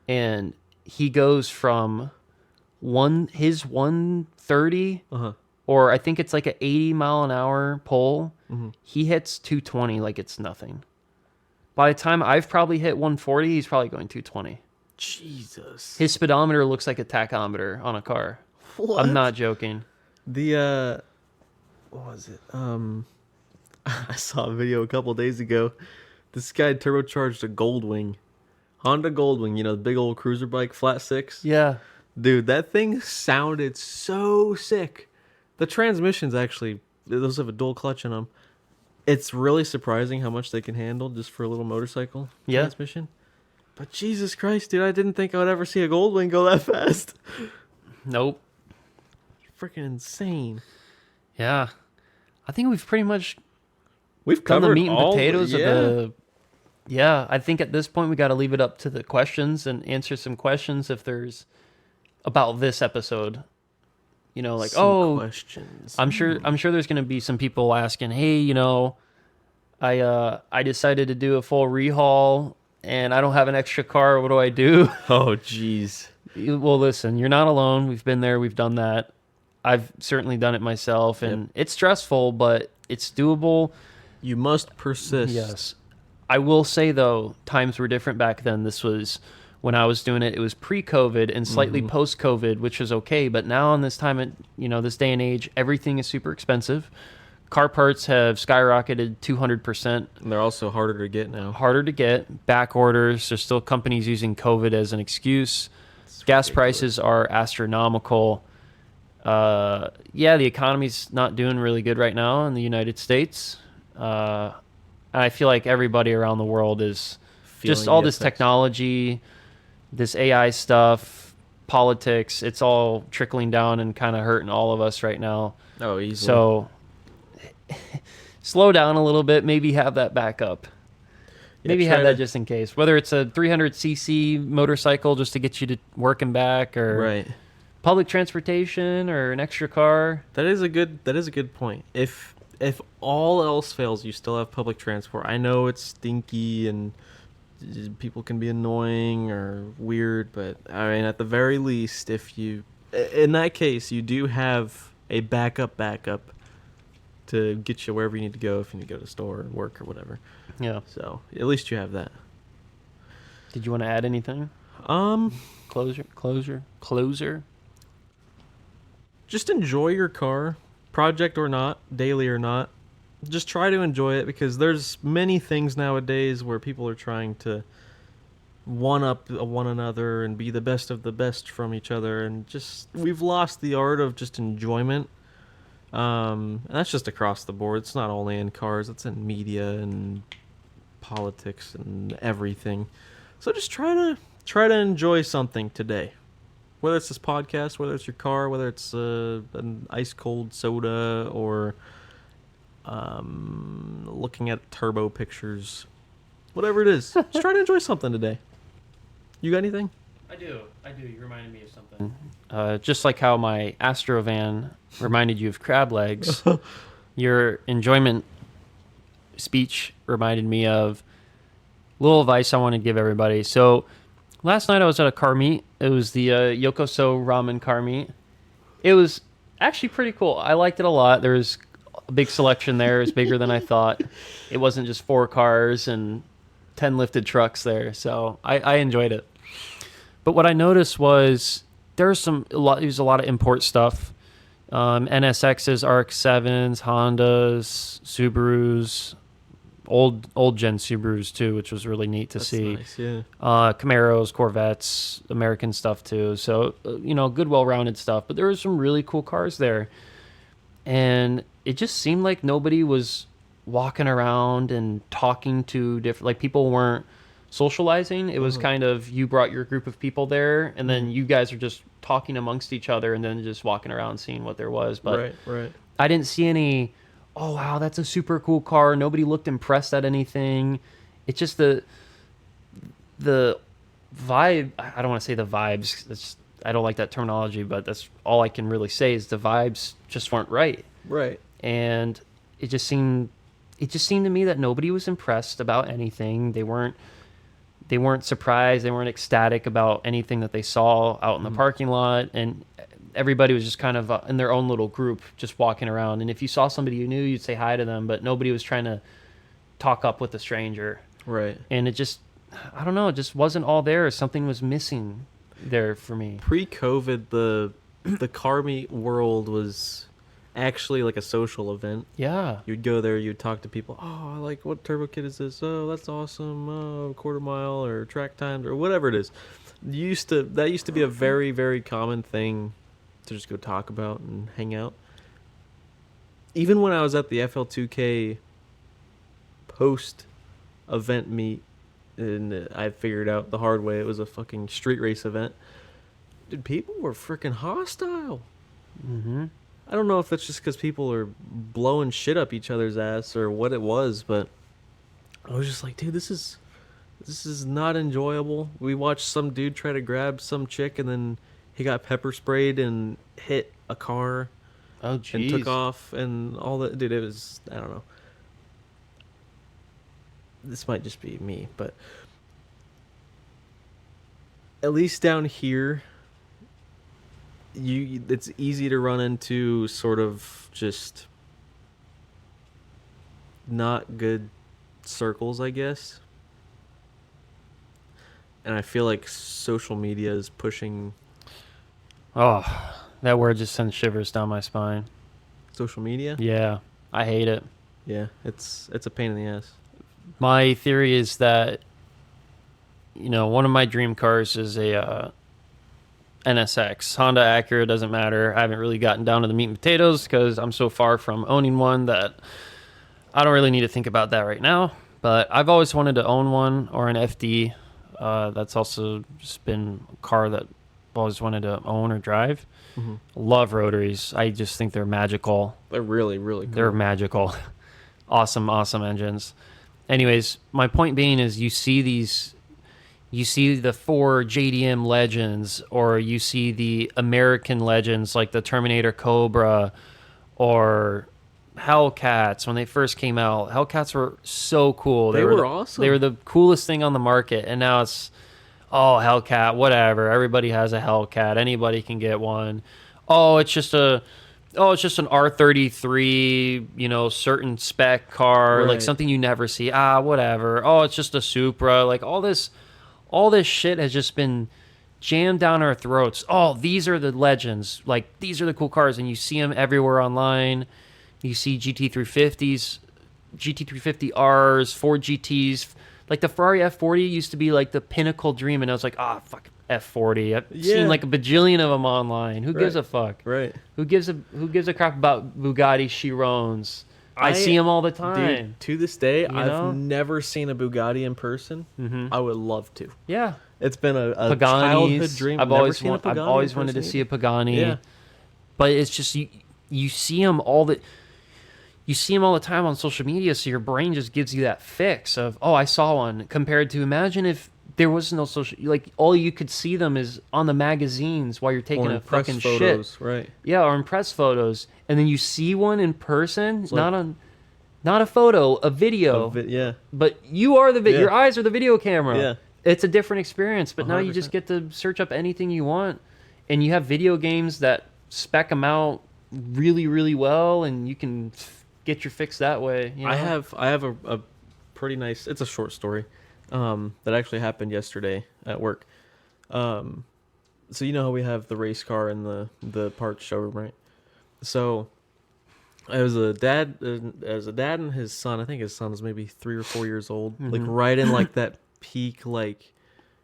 and he goes from his 130, or I think it's like an 80-mile-an-hour pull. He hits 220 like it's nothing. By the time I've probably hit 140, he's probably going 220. Jesus. His speedometer looks like a tachometer on a car. What? I'm not joking. The what was it? I saw a video a couple days ago. This guy turbocharged a Goldwing, Honda Goldwing. The big old cruiser bike, flat six. Yeah. Dude, that thing sounded so sick. The transmissions actually, those have a dual clutch in them. It's really surprising how much they can handle just for a little motorcycle transmission. But Jesus Christ, dude, I didn't think I would ever see a Goldwing go that fast. Nope. freaking insane. Yeah. I think we've pretty much We've done the covered meat and all potatoes yeah. of the. Yeah, I think at this point we got to leave it up to the questions and answer some questions if there's about this episode. You know, like, Some questions. I'm sure there's going to be some people asking, "Hey, you know, I decided to do a full rehaul and I don't have an extra car. What do I do?" Oh, jeez. Well, listen, you're not alone. We've been there. We've done that. I've certainly done it myself, and it's stressful, but it's doable. You must persist. Yes. I will say, though, times were different back then. This was when I was doing it. It was pre-COVID and slightly post-COVID, which was okay. But now in this time, this day and age, everything is super expensive. Car parts have skyrocketed 200%. And they're also harder to get now. Harder to get. Back orders. There's still companies using COVID as an excuse. Gas prices are astronomical. The economy's not doing really good right now in the United States. And I feel like everybody around the world is just all this technology, this AI stuff, politics. It's all trickling down and kind of hurting all of us right now. Oh, easily. So slow down a little bit. Maybe have that backup. Maybe have that just in case. Whether it's a 300cc motorcycle just to get you to work and back, or public transportation, or an extra car. That is a good point. If all else fails, you still have public transport. I know it's stinky and people can be annoying or weird, but I mean, at the very least, in that case, you do have a backup to get you wherever you need to go if you need to go to the store or work or whatever. Yeah. So at least you have that. Did you want to add anything? Closer. Just enjoy your car, project or not, daily or not. Just try to enjoy it, because there's many things nowadays where people are trying to one up one another and be the best of the best from each other, and just we've lost the art of just enjoyment. And that's just across the board. It's not only in cars, it's in media and politics and everything. So just try to enjoy something today. Whether it's this podcast, whether it's your car, whether it's an ice cold soda, or looking at turbo pictures, whatever it is, just try to enjoy something today. You got anything? I do. You reminded me of something. Just like how my Astrovan reminded you of crab legs, your enjoyment speech reminded me of little advice I want to give everybody. So last night I was at a car meet. It was the Yokoso ramen car meet. It was actually pretty cool. I liked it a lot. There was a big selection there. It was bigger than I thought. It wasn't just 4 cars and 10 lifted trucks there. So I enjoyed it. But what I noticed was there's a lot of import stuff. NSXs, RX-7s, Hondas, Subarus, old gen Subarus too, which was really neat to see. Nice, yeah. Camaros, Corvettes, American stuff too. So good, well-rounded stuff. But there were some really cool cars there, and it just seemed like nobody was walking around and talking to different. Like, people weren't socializing. It was kind of, you brought your group of people there, and then you guys are just talking amongst each other, and then just walking around seeing what there was. But right. I didn't see any, oh wow, that's a super cool car. Nobody looked impressed at anything. It's just the vibe. I don't want to say the vibes. I don't like that terminology, but that's all I can really say is the vibes just weren't right. Right. And it just seemed to me that nobody was impressed about anything. They weren't surprised. They weren't ecstatic about anything that they saw out in the parking lot. And everybody was just kind of in their own little group, just walking around. And if you saw somebody you knew, you'd say hi to them, but nobody was trying to talk up with a stranger. Right. And it just, I don't know, it just wasn't all there. Something was missing there for me. Pre-COVID, the car meet world was actually like a social event. Yeah. You'd go there, you'd talk to people. Oh, like, what turbo kit is this? Oh, that's awesome. Oh, quarter mile or track times or whatever it is. That used to be a very, very common thing to just go talk about and hang out. Even when I was at the FL2K post event meet, and I figured out the hard way it was a fucking street race event. Dude, people were freaking hostile. Mm-hmm. I don't know if that's just because people are blowing shit up each other's ass or what it was, but I was just like, dude, this is not enjoyable. We watched some dude try to grab some chick and then he got pepper sprayed and hit a car Oh, and took jeez. off and all that. Dude, it was, I don't know. This might just be me, but at least down here, it's easy to run into sort of just not good circles, I guess. And I feel like social media is pushing Oh, that word just sends shivers down my spine. social media. Yeah, I hate it. Yeah, it's a pain in the ass. My theory is that, one of my dream cars is a NSX. Honda Acura, doesn't matter. I haven't really gotten down to the meat and potatoes because I'm so far from owning one that I don't really need to think about that right now. But I've always wanted to own one or an FD. That's also just been a car that I've always wanted to own or drive. Mm-hmm. Love rotaries. I just think they're magical. They're really, really cool. They're magical. Awesome, awesome engines. Anyways, my point being is you see the 4 JDM legends, or you see the American legends like the Terminator Cobra or Hellcats when they first came out. Hellcats were so cool. They were awesome. They were the coolest thing on the market, and now it's, oh, Hellcat, whatever. Everybody has a Hellcat. Anybody can get one. It's just an R33, certain spec car, Right. like something you never see. Whatever. It's just a Supra. Like all this shit has just been jammed down our throats. These are the legends. Like these are the cool cars, and you see them everywhere online. You see GT350s, GT350Rs, Ford GTs. Like the Ferrari F40 used to be like the pinnacle dream, and I was like, fuck F40. I've seen like a bajillion of them online. Who gives a fuck? Right. Who gives a crap about Bugatti Chirons? I see them all the time. Dude, to this day, know? I've never seen a Bugatti in person. Mm-hmm. I would love to. Yeah. It's been a Paganis. childhood dream. I've Never always seen a Pagani I've always in wanted to person see a Pagani. Yeah. But it's just you see them you see them all the time on social media, so your brain just gives you that fix of, I saw one, compared to, imagine if there was no social, like all you could see them is on the magazines while you're taking Or a in press fucking photos, shit. right? Yeah, or in press photos, and then you see one in person, It's like- not a photo, a video. Yeah. But you are Yeah. your eyes are the video camera. Yeah. It's a different experience, but now you 100%. just get to search up anything you want, and you have video games that spec them out really, really well, and you can get your fix that way. You know? I have a pretty nice. It's a short story that actually happened yesterday at work. So you know how we have the race car in the parts showroom, right? So as a dad and his son, I think his son is maybe 3 or 4 years old, like right in like that peak, like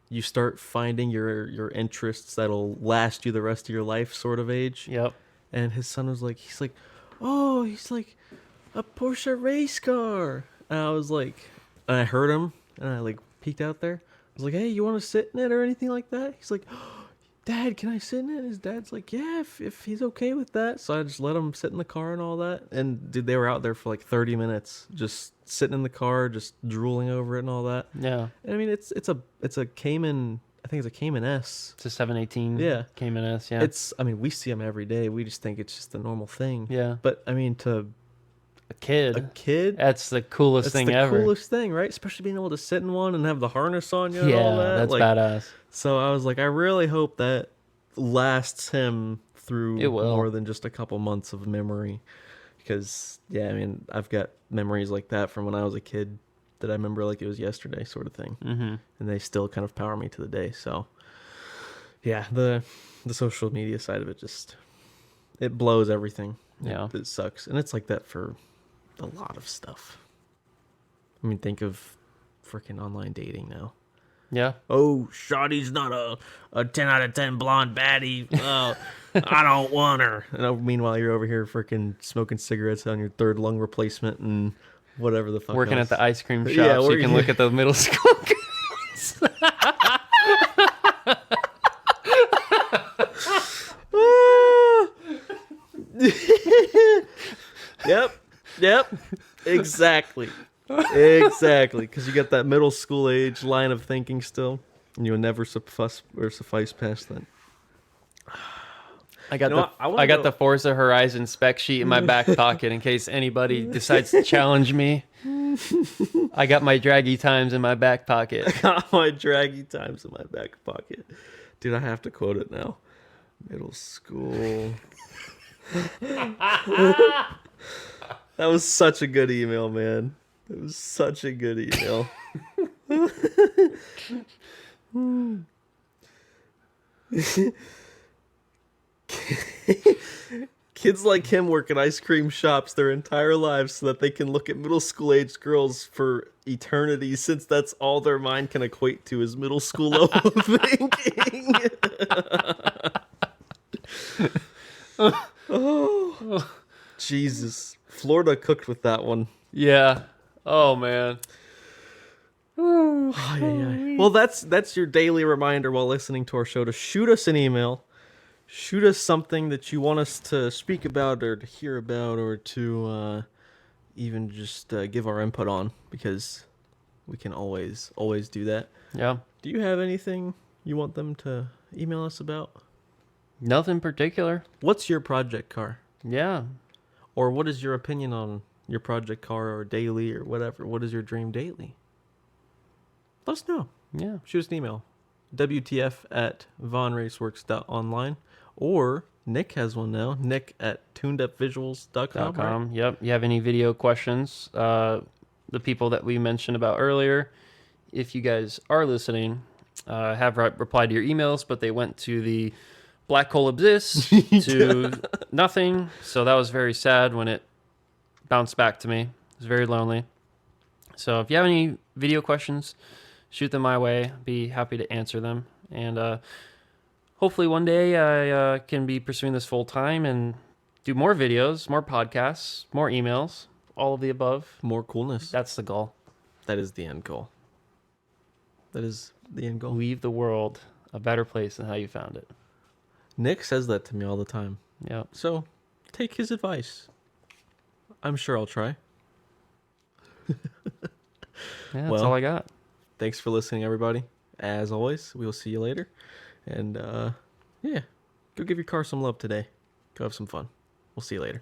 you start finding your interests that'll last you the rest of your life sort of age. Yep. And his son was like, he's like a Porsche race car. And I was like, and I heard him, and I like peeked out there. I was like, hey, you want to sit in it or anything like that? He's like, Dad, can I sit in it? His dad's like, yeah, if he's okay with that. So I just let him sit in the car and all that. And dude, they were out there for like 30 minutes, just sitting in the car, just drooling over it and all that. Yeah. And I mean, it's a Cayman. I think it's a Cayman S. It's a 718. Yeah. Cayman S. Yeah. I mean, we see them every day. We just think it's just a normal thing. Yeah. But I mean, to a kid. That's the coolest thing ever. Coolest thing, right? Especially being able to sit in one and have the harness on you. Yeah, and all that. that's like, badass. So I was like, I really hope that lasts him through It will. more than just a couple months of memory. Because I mean, I've got memories like that from when I was a kid that I remember like it was yesterday, sort of thing. Mm-hmm. And they still kind of power me to the day. So yeah, the social media side of it it blows everything. Yeah. It sucks. And it's like that for a lot of stuff. I mean, think of freaking online dating now. Yeah. Oh, Shawty's not a 10 out of 10 blonde baddie. Oh, I don't want her. And meanwhile, you're over here freaking smoking cigarettes on your third lung replacement and whatever the fuck Working else. at the ice cream shop, Yeah, so you can look at the middle school girls. Exactly. Exactly. Because you got that middle school age line of thinking still, and you'll never suffice past that. I got You know what? I wanna I got go- the Forza Horizon spec sheet in my back pocket in case anybody decides to challenge me. I got my draggy times in my back pocket. Got my draggy times in my back pocket. Dude, I have to quote it now. Middle school. That was such a good email, man. It was such a good email. Kids like him work in ice cream shops their entire lives so that they can look at middle school aged girls for eternity, since that's all their mind can equate to is middle school level thinking. Oh, Jesus. Florida cooked with that one. Yeah. Oh man. Well, that's your daily reminder while listening to our show to shoot us an email. Shoot us something that you want us to speak about or to hear about or to even just give our input on, because we can always do that. Yeah. Do you have anything you want them to email us about? Nothing particular. What's your project car? Yeah. Or what is your opinion on your project car or daily or whatever? What is your dream daily? Let us know. Yeah. Shoot us an email. WTF@VaughnRaceworks.online. Or Nick has one now. Nick at tunedupvisuals.com. Right? Yep. You have any video questions? The people that we mentioned about earlier, if you guys are listening, have replied to your emails, but they went to the black hole abyss to nothing. So that was very sad when it bounced back to me. It was very lonely. So if you have any video questions, shoot them my way. Be happy to answer them. And hopefully one day I can be pursuing this full time and do more videos, more podcasts, more emails, all of the above. More coolness. That's the goal. That is the end goal. That is the end goal. Leave the world a better place than how you found it. Nick says that to me all the time. Yeah. So take his advice. I'm sure I'll try. Yeah, that's all I got. Thanks for listening, everybody. As always, we'll see you later. And yeah, go give your car some love today. Go have some fun. We'll see you later.